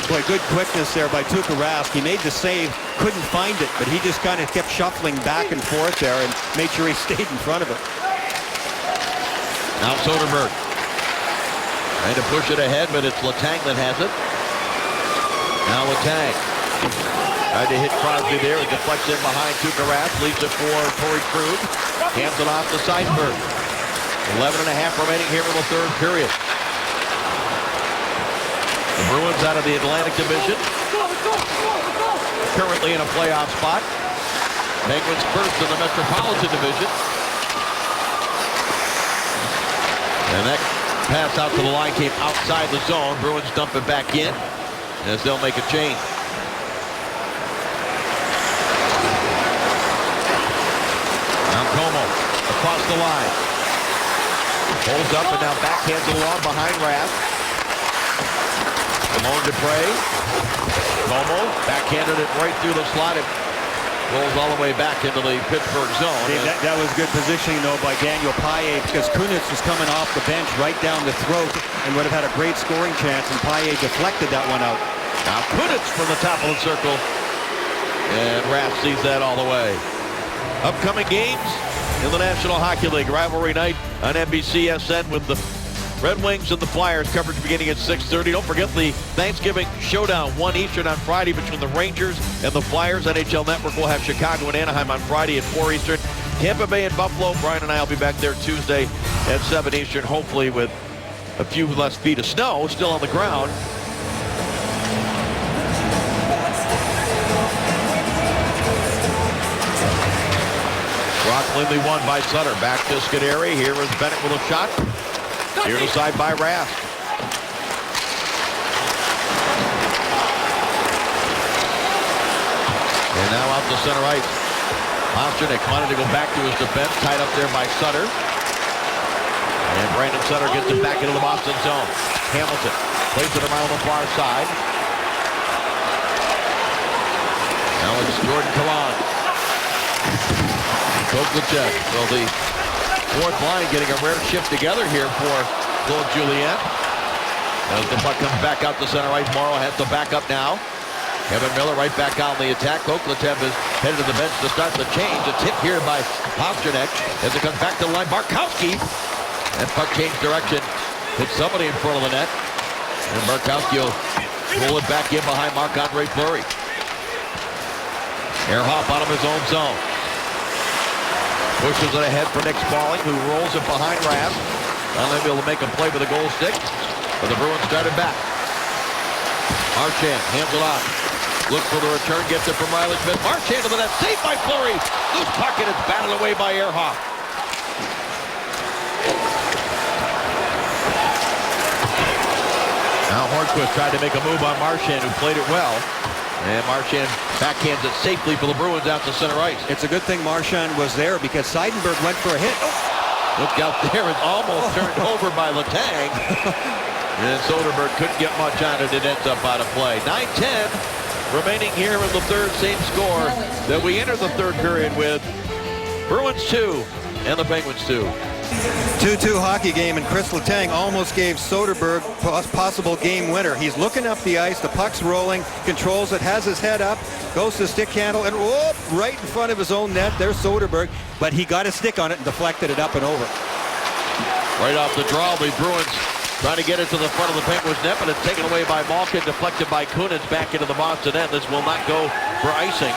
Boy, good quickness there by Tuukka Rask. He made the save, couldn't find it, but he just kind of kept shuffling back and forth there and made sure he stayed in front of it. Now Soderberg trying to push it ahead, but it's Letang that has it. Now Letang tried to hit Crosby there. It deflects in behind Tuukka Rask. Leaves it for Torrey Krug. Hands it off to Seidenberg. 11.5 remaining here in the third period. The Bruins out of the Atlantic Division. Currently in a playoff spot. Penguins first in the Metropolitan Division. And that pass out to the line came outside the zone. Bruins dump it back in as they'll make a change. Como across the line. Holds up and now backhands it along behind Rask. Simone Dupre. Como backhanded it right through the slot. It rolls all the way back into the Pittsburgh zone. Dave, that was good positioning, though, by Daniel Paille, because Kunitz was coming off the bench right down the throat and would have had a great scoring chance, and Paille deflected that one out. Now Kunitz from the top of the circle. And Rask sees that all the way. Upcoming games in the National Hockey League. Rivalry night on NBCSN with the Red Wings and the Flyers. Coverage beginning at 6:30. Don't forget the Thanksgiving Showdown, 1 Eastern on Friday between the Rangers and the Flyers. NHL Network will have Chicago and Anaheim on Friday at 4 Eastern. Tampa Bay and Buffalo. Brian and I will be back there Tuesday at 7 Eastern, hopefully with a few less feet of snow still on the ground. Brock Lindley won by Sutter. Back to Scuderi. Here is Bennett with a shot. Here to side by Rask. And now out to center ice. Pastrnak wanted to go back to his defense, tied up there by Sutter. And Brandon Sutter gets it back into the Boston zone. Hamilton plays it around the far side. Now it's Jordan Talon. Kovalchev. So the fourth line getting a rare shift together here for Claude Julien. As the puck comes back out to center ice, Morrow has to back up now. Kevin Miller right back on the attack. Kovalchev is headed to the bench to start the change. It's hit here by Pastrnak as it comes back to the line. Barkowski. And puck change direction. Hits somebody in front of the net. And Barkowski will pull it back in behind Marc-Andre Fleury. Ehrhoff out of his own zone. Pushes it ahead for Nick Smalling, who rolls it behind Rask. Unable to make a play with a goal stick. But the Bruins started back. Marchand hands it off. Looks for the return, gets it from Riley Smith. Marchand to the net, saved by Fleury. Loose puck and it's batted away by Ehrhoff. Now Hornquist tried to make a move on Marchand, who played it well. And Marchand backhands it safely for the Bruins out to center ice. It's a good thing Marchand was there because Seidenberg went for a hit. Oh. Look out there, it's almost turned over by Letang. And Soderberg couldn't get much on it. It ends up out of play. 9:10 remaining here in the third. Same score that we enter the third period with. Bruins 2 and the Penguins 2. 2-2 hockey game, and Chris Letang almost gave Soderberg possible game winner. He's looking up the ice, the puck's rolling, controls it, has his head up, goes to stick handle, and whoop, right in front of his own net. There's Soderberg, but he got a stick on it and deflected it up and over. Right off the draw, the Bruins trying to get it to the front of the Penguins net, but it's taken away by Malkin, deflected by Kunitz back into the Boston net. This will not go for icing.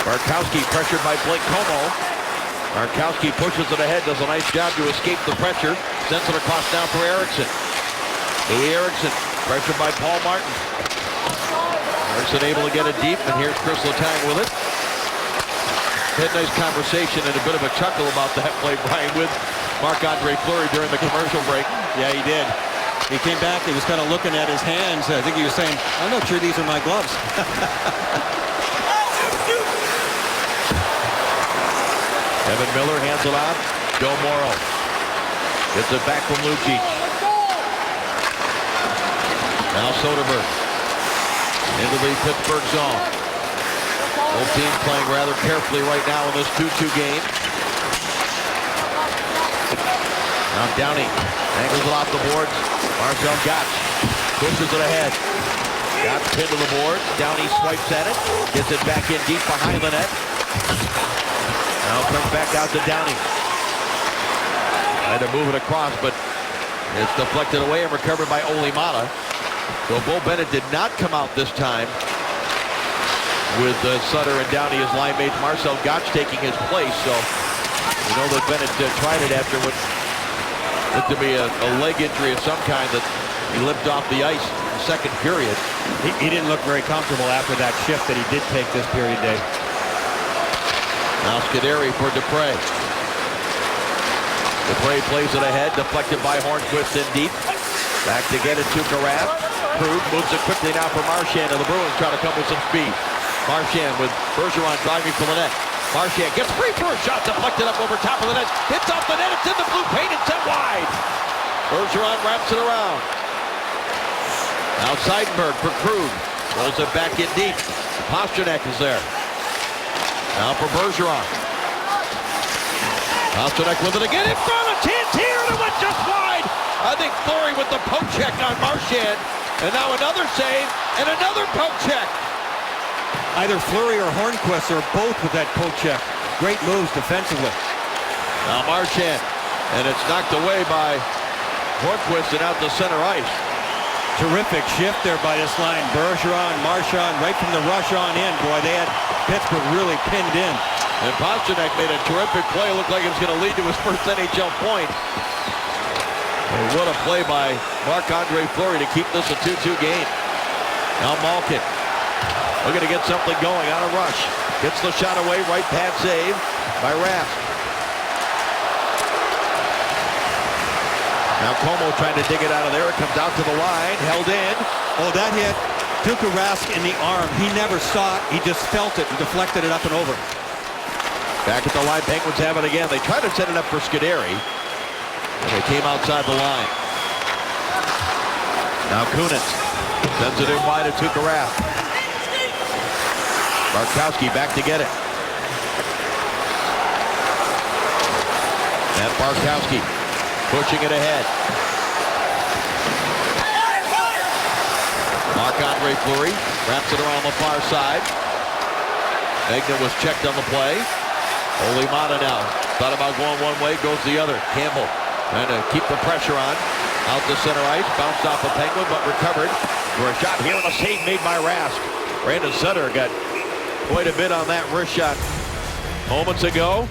Barkowski pressured by Blake Como. Barkowski pushes it ahead, does a nice job to escape the pressure. Sends it across down for Eriksson. Louis Eriksson, pressured by Paul Martin. Eriksson able to get it deep, and here's Chris Letang with it. Had a nice conversation and a bit of a chuckle about that play, Brian, with Marc-Andre Fleury during the commercial break. Yeah, he did. He came back, he was kind of looking at his hands. I think he was saying, I'm not sure these are my gloves. Evan Miller hands it off. Joe Morrow gets it back from Lucic. Now Soderberg into the Pittsburgh zone. Both teams playing rather carefully right now in this 2-2 game. Now Downey angles it off the boards. Marcel Gottsch pushes it ahead. Gottsch pinned to the boards. Downey swipes at it. Gets it back in deep behind the net. Now comes back out to Downey. Tried to move it across, but it's deflected away and recovered by Olimata. So Bo Bennett did not come out this time with Sutter and Downey as line mates. Marcel Gottsch taking his place. So you know that Bennett tried it after what looked to be a leg injury of some kind that he limped off the ice in the second period. He didn't look very comfortable after that shift that he did take this period, Dave. Now Scuderi for Dupre. Dupre plays it ahead, deflected by Hornquist in deep. Back to get it to Karat. Krug moves it quickly now for Marchand, and the Bruins try to come with some speed. Marchand with Bergeron driving for the net. Marchand gets free for a shot, deflected up over top of the net. Hits off the net, it's in the blue paint, it's set wide. Bergeron wraps it around. Now Seidenberg for Krug. Rolls it back in deep. Pastrnak is there. Now for Bergeron. Pastrnak with it again in front of chance here, and it went just wide. I think Fleury with the poke check on Marchand. And now another save and another poke check. Either Fleury or Hornquist or both with that poke check. Great moves defensively. Now Marchand, and it's knocked away by Hornquist and out to center ice. Terrific shift there by this line. Bergeron, Marchand, right from the rush on in. Boy, they had Pittsburgh really pinned in. And Pastrnak made a terrific play. Looked like it was going to lead to his first NHL point. And what a play by Marc-Andre Fleury to keep this a 2-2 game. Now Malkin looking to get something going on a rush. Gets the shot away, right pad save by Rask. Now Como trying to dig it out of there. It comes out to the line, held in. Oh, that hit Tuukka Rask in the arm. He never saw it. He just felt it and deflected it up and over. Back at the line, Penguins have it again. They tried to set it up for Scuderi. And they came outside the line. Now Kunitz sends it in wide to Tuukka Rask. Bartkowski back to get it. And Bartkowski pushing it ahead. Marc-Andre Fleury wraps it around the far side. Megna was checked on the play. Ole Mata now thought about going one way, goes the other. Campbell trying to keep the pressure on. Out to center ice, bounced off the Penguin, but recovered for a shot here and a save made by Rask. Brandon Sutter got quite a bit on that wrist shot moments ago.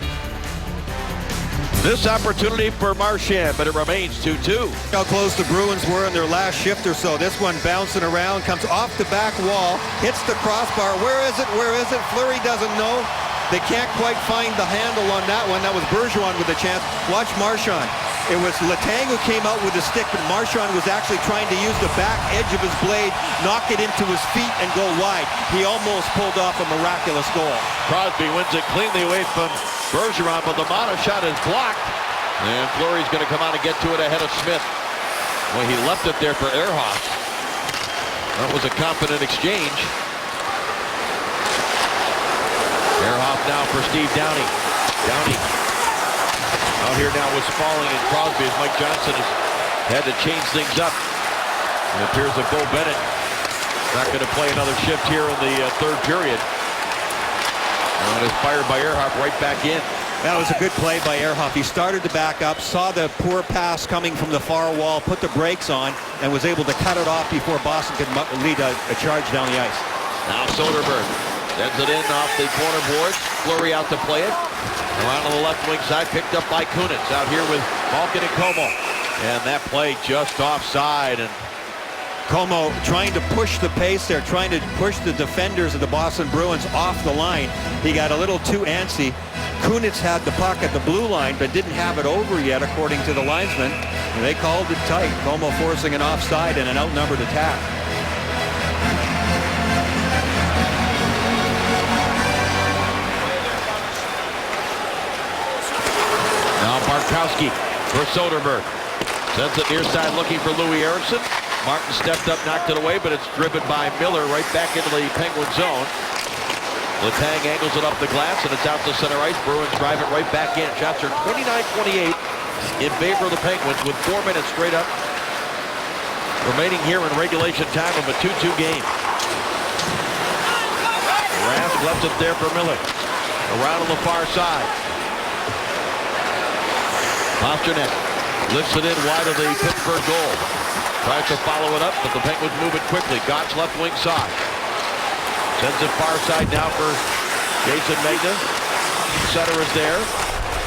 This opportunity for Marchand, but it remains 2-2. How close the Bruins were in their last shift or so. This one bouncing around, comes off the back wall, hits the crossbar. Where is it? Where is it? Fleury doesn't know. They can't quite find the handle on that one. That was Bergeron with a chance. Watch Marchand. It was Letang who came out with the stick, but Marchand was actually trying to use the back edge of his blade, knock it into his feet, and go wide. He almost pulled off a miraculous goal. Crosby wins it cleanly away from Bergeron, but the Mata shot is blocked. And Fleury's going to come out and get to it ahead of Smith. Well, he left it there for Ehrhoff. That was a confident exchange. Ehrhoff now for Steve Downey. Downey out here now with Spalling and Crosby as Mike Johnson has had to change things up. It appears that Bo Bennett not going to play another shift here in the third period. And is fired by Ehrhoff right back in. That was a good play by Ehrhoff. He started to back up, saw the poor pass coming from the far wall, put the brakes on, and was able to cut it off before Boston could lead a charge down the ice. Now Soderberg sends it in off the corner boards. Fleury out to play it. Around on the left wing side, picked up by Kunitz. Out here with Malkin and Como. And that play just offside. And Como trying to push the pace there, trying to push the defenders of the Boston Bruins off the line. He got a little too antsy. Kunitz had the puck at the blue line, but didn't have it over yet, according to the linesman. And they called it tight. Como forcing an offside and an outnumbered attack. now Bartkowski for Soderberg. Sends it near side looking for Louis Eriksson. Martin stepped up, knocked it away, but it's driven by Miller right back into the Penguin zone. Letang angles it up the glass, and it's out to center ice. Bruins drive it right back in. Shots are 29-28 in favor of the Penguins with 4 minutes straight up remaining here in regulation time of a 2-2 game. Rask left it there for Miller. Around on the far side. Pastrnak lifts it in wide of the Pittsburgh goal. Tries to follow it up, but the Penguins move it quickly. Gotch left wing side. Sends it far side now for Jason Megna. Sutter is there.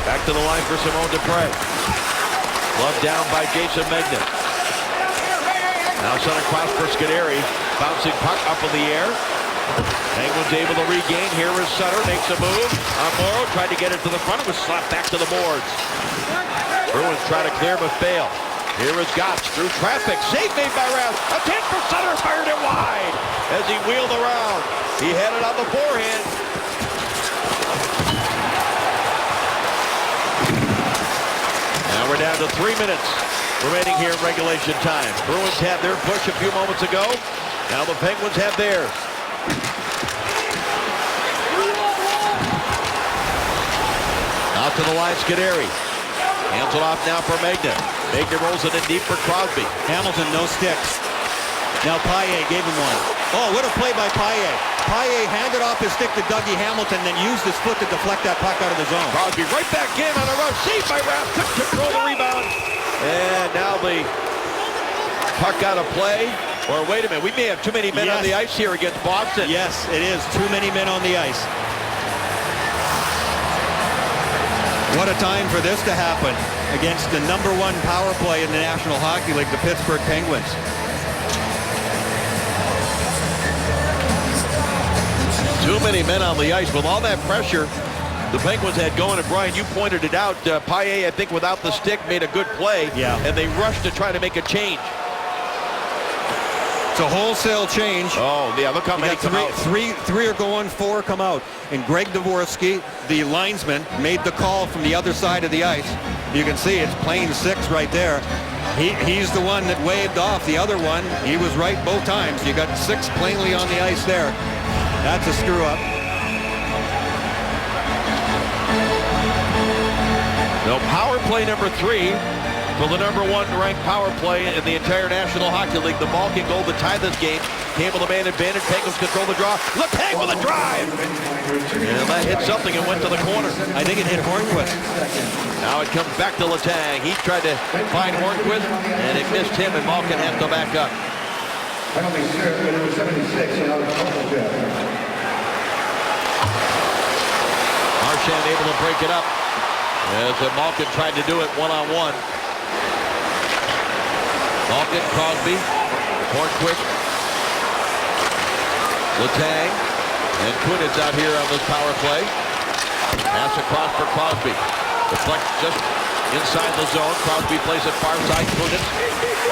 Back to the line for Simone Dupre. Glove down by Jason Megna. Now sent across for Scuderi. Bouncing puck up in the air. Penguins able to regain. Here is Sutter. Makes a move on Morrow. Tried to get it to the front. It was slapped back to the boards. Bruins try to clear but fail. Here is Gotch through traffic. Save made by Rask. A 10 for Sutter. Fired it wide as he wheeled around. He had it on the forehand. Now we're down to 3 minutes remaining here in regulation time. Bruins had their push a few moments ago. Now the Penguins have theirs. Out to the line, Scuderi. Hands it off now for Megna. Megna rolls it in deep for Crosby. Hamilton, no sticks. Now Paille gave him one. Oh, what a play by Paille. Paille handed off his stick to Dougie Hamilton, then used his foot to deflect that puck out of the zone. Crosby right back in on a rush. Saved by Rask. Couldn't control the rebound. And now the puck out of play. Or wait a minute, we may have too many men on the ice here against Boston. Yes, it is. Too many men on the ice. What a time for this to happen against the #1 power play in the National Hockey League, the Pittsburgh Penguins. Too many men on the ice. With all that pressure the Penguins had going, and Brian, you pointed it out. Paille, I think, without the stick, made a good play. Yeah. And they rushed to try to make a change. It's a wholesale change. Oh, yeah, look how You many got come out. three are going, 4 come out. And Greg Dvorsky, the linesman, made the call from the other side of the ice. You can see it's plain 6 right there. He's the one that waved off. The other one, he was right both times. You got 6 plainly on the ice there. That's a screw up. No, power play number 3 for the number 1 ranked power play in the entire National Hockey League. The Malkin goal to tie this game came with a man advantage. Penguins control the draw. Letang with a drive. And that hit something and went to the corner. I think it hit Hornquist. Now it comes back to Letang. He tried to find Hornquist, and it missed him, and Malkin has to back up. Penalty served with number 76, Marchand able to break it up as Malkin tried to do it one-on-one. Malkin, Crosby, Hornquist, Letang, and Kunitz out here on this power play. Pass across for Crosby. Deflect just inside the zone. Crosby plays it far side. Kunitz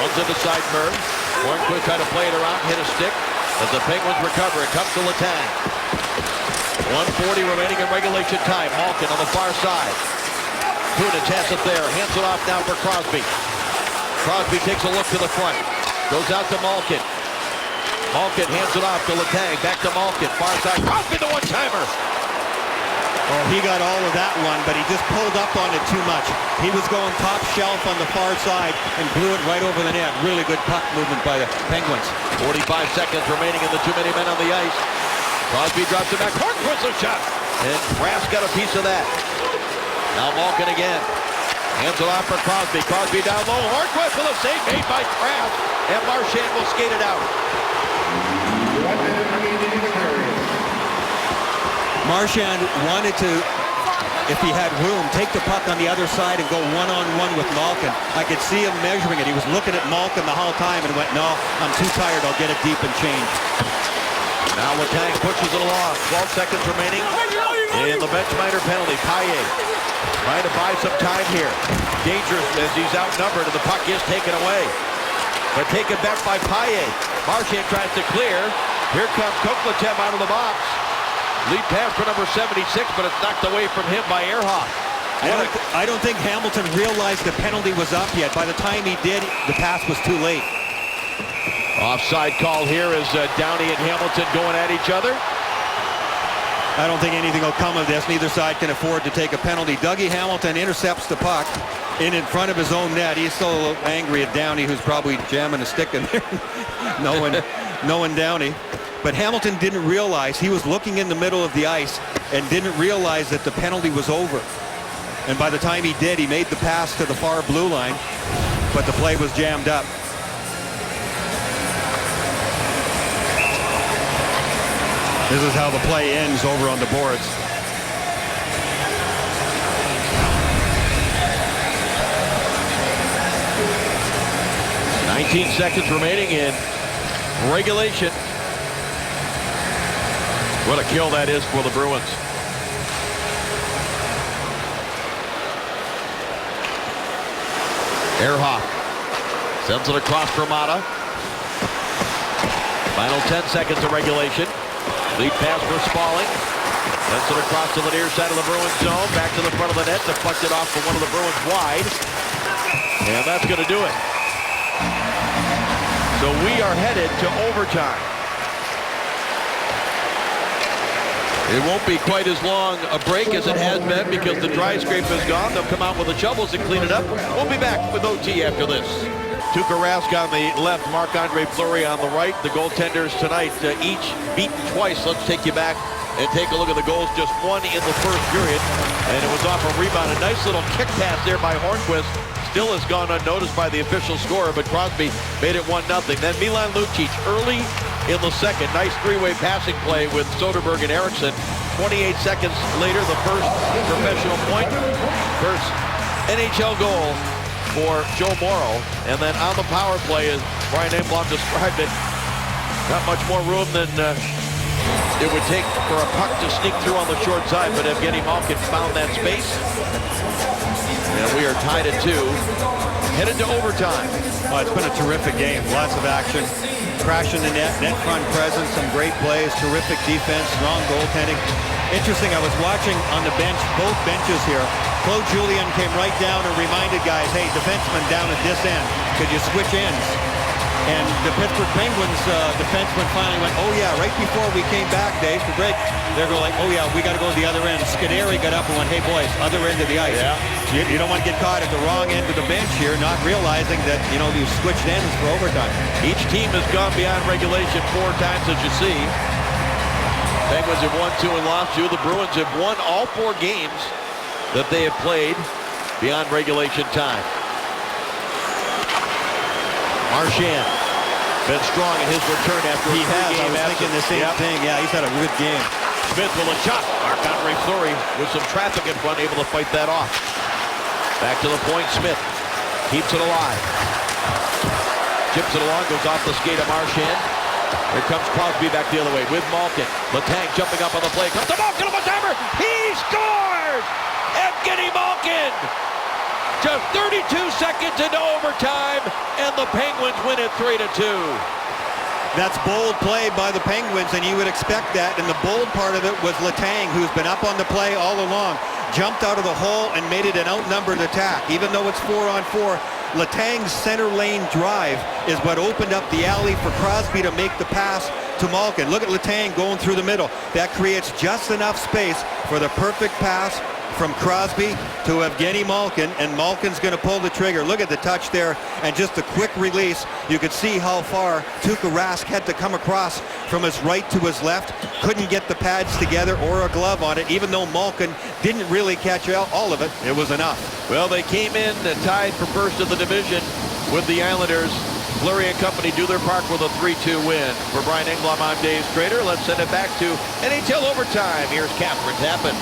runs to the side Merv. Hornquist trying to play it around, hit a stick. As the Penguins recover, it comes to Letang. 1:40 remaining in regulation time. Malkin on the far side. Kunitz has it there. Hands it off now for Crosby. Crosby takes a look to the front. Goes out to Malkin. Malkin hands it off to Letang. Back to Malkin. Far side. Crosby the one-timer. Well, he got all of that one, but he just pulled up on it too much. He was going top shelf on the far side and blew it right over the net. Really good puck movement by the Penguins. 45 seconds remaining in the too many men on the ice. Crosby drops it back. Hornquist a shot. And Kraft got a piece of that. Now Malkin again. Hands it off for Crosby. Crosby down low. Hornquist with a save made by Kraft. And Marchand will skate it out. Marchand wanted to, if he had room, take the puck on the other side and go one-on-one with Malkin. I could see him measuring it. He was looking at Malkin the whole time and went, no, I'm too tired. I'll get it deep and change. Now Letang pushes it along. 12 seconds remaining. And the bench minor penalty. Paille trying to buy some time here. Dangerous as he's outnumbered and the puck is taken away. But taken back by Paille. Marchand tries to clear. Here comes Kokletem out of the box. Lead pass for number 76, but it's knocked away from him by Ehrhoff. I don't think Hamilton realized the penalty was up yet. By the time he did, the pass was too late. Offside call here as Downey and Hamilton going at each other. I don't think anything will come of this. Neither side can afford to take a penalty. Dougie Hamilton intercepts the puck in front of his own net. He's still a little angry at Downey, who's probably jamming a stick in there, knowing Downey. But Hamilton didn't realize, he was looking in the middle of the ice and didn't realize that the penalty was over. And by the time he did, he made the pass to the far blue line, but the play was jammed up. This is how the play ends over on the boards. "19 seconds remaining in regulation." What a kill that is for the Bruins. Ehrhoff sends it across for Mata. Final 10 seconds of regulation. Lead pass for Spalling. Sends it across to the near side of the Bruins zone. Back to the front of the net. Deflected off for one of the Bruins wide. And that's going to do it. So we are headed to overtime. It won't be quite as long a break as it has been because the dry scrape is gone. They'll come out with the shovels and clean it up. We'll be back with OT after this. Tuukka Rask on the left, Marc-Andre Fleury on the right. The goaltenders tonight each beaten twice. Let's take you back and take a look at the goals. Just one in the first period, and it was off a rebound. A nice little kick pass there by Hornquist. Still has gone unnoticed by the official scorer, but Crosby made it 1-0. Then Milan Lucic early in the second. Nice three-way passing play with Soderberg and Eriksson. 28 seconds later, the first professional point. First NHL goal for Joe Morrow. And then on the power play, as Brian Engblom described it, not much more room than it would take for a puck to sneak through on the short side, but Evgeny Malkin found that space. And we are tied at 2, headed to overtime. Well, it's been a terrific game. Lots of action. crashing the net front presence, some great plays, terrific defense, strong goaltending. Interesting, I was watching on the bench, both benches here. Claude Julien came right down and reminded guys, hey, defenseman down at this end, could you switch ends? And the Pittsburgh Penguins defenseman finally went, oh yeah, right before we came back, Dave, to break, they're going like, oh yeah, we got to go to the other end. Scuderi got up and went, hey boys, other end of the ice. Yeah. You don't want to get caught at the wrong end of the bench here, not realizing that, you know, you switched ends for overtime. Each team has gone beyond regulation 4 times, as you see. Penguins have won 2 and lost 2. The Bruins have won all 4 games that they have played beyond regulation time. Marchand been strong in his return after He a has. I three-game was thinking the same thing. Yeah, he's had a good game. Smith will a shot. Marc-Andre Fleury with some traffic in front, able to fight that off. Back to the point. Smith keeps it alive. Chips it along, goes off the skate of Marchand. Here comes Crosby back the other way with Malkin. Letang jumping up on the play. Comes to Malkin with a hammer. He scores! Evgeny Malkin! Just 32 seconds into overtime, and the Penguins win it 3-2. That's bold play by the Penguins, and you would expect that. And the bold part of it was Letang, who's been up on the play all along. Jumped out of the hole and made it an outnumbered attack. Even though it's 4-on-4, Letang's center lane drive is what opened up the alley for Crosby to make the pass to Malkin. Look at Letang going through the middle. That creates just enough space for the perfect pass from Crosby to Evgeny Malkin, and Malkin's going to pull the trigger. Look at the touch there, and just a quick release. You could see how far Tuukka Rask had to come across from his right to his left. Couldn't get the pads together or a glove on it. Even though Malkin didn't really catch all of it, it was enough. Well, they came in tied for first of the division with the Islanders. Fleury and company do their part with a 3-2 win. For Brian Engblom, I'm Dave Strader. Let's send it back to NHL overtime. Here's Catherine Tappan.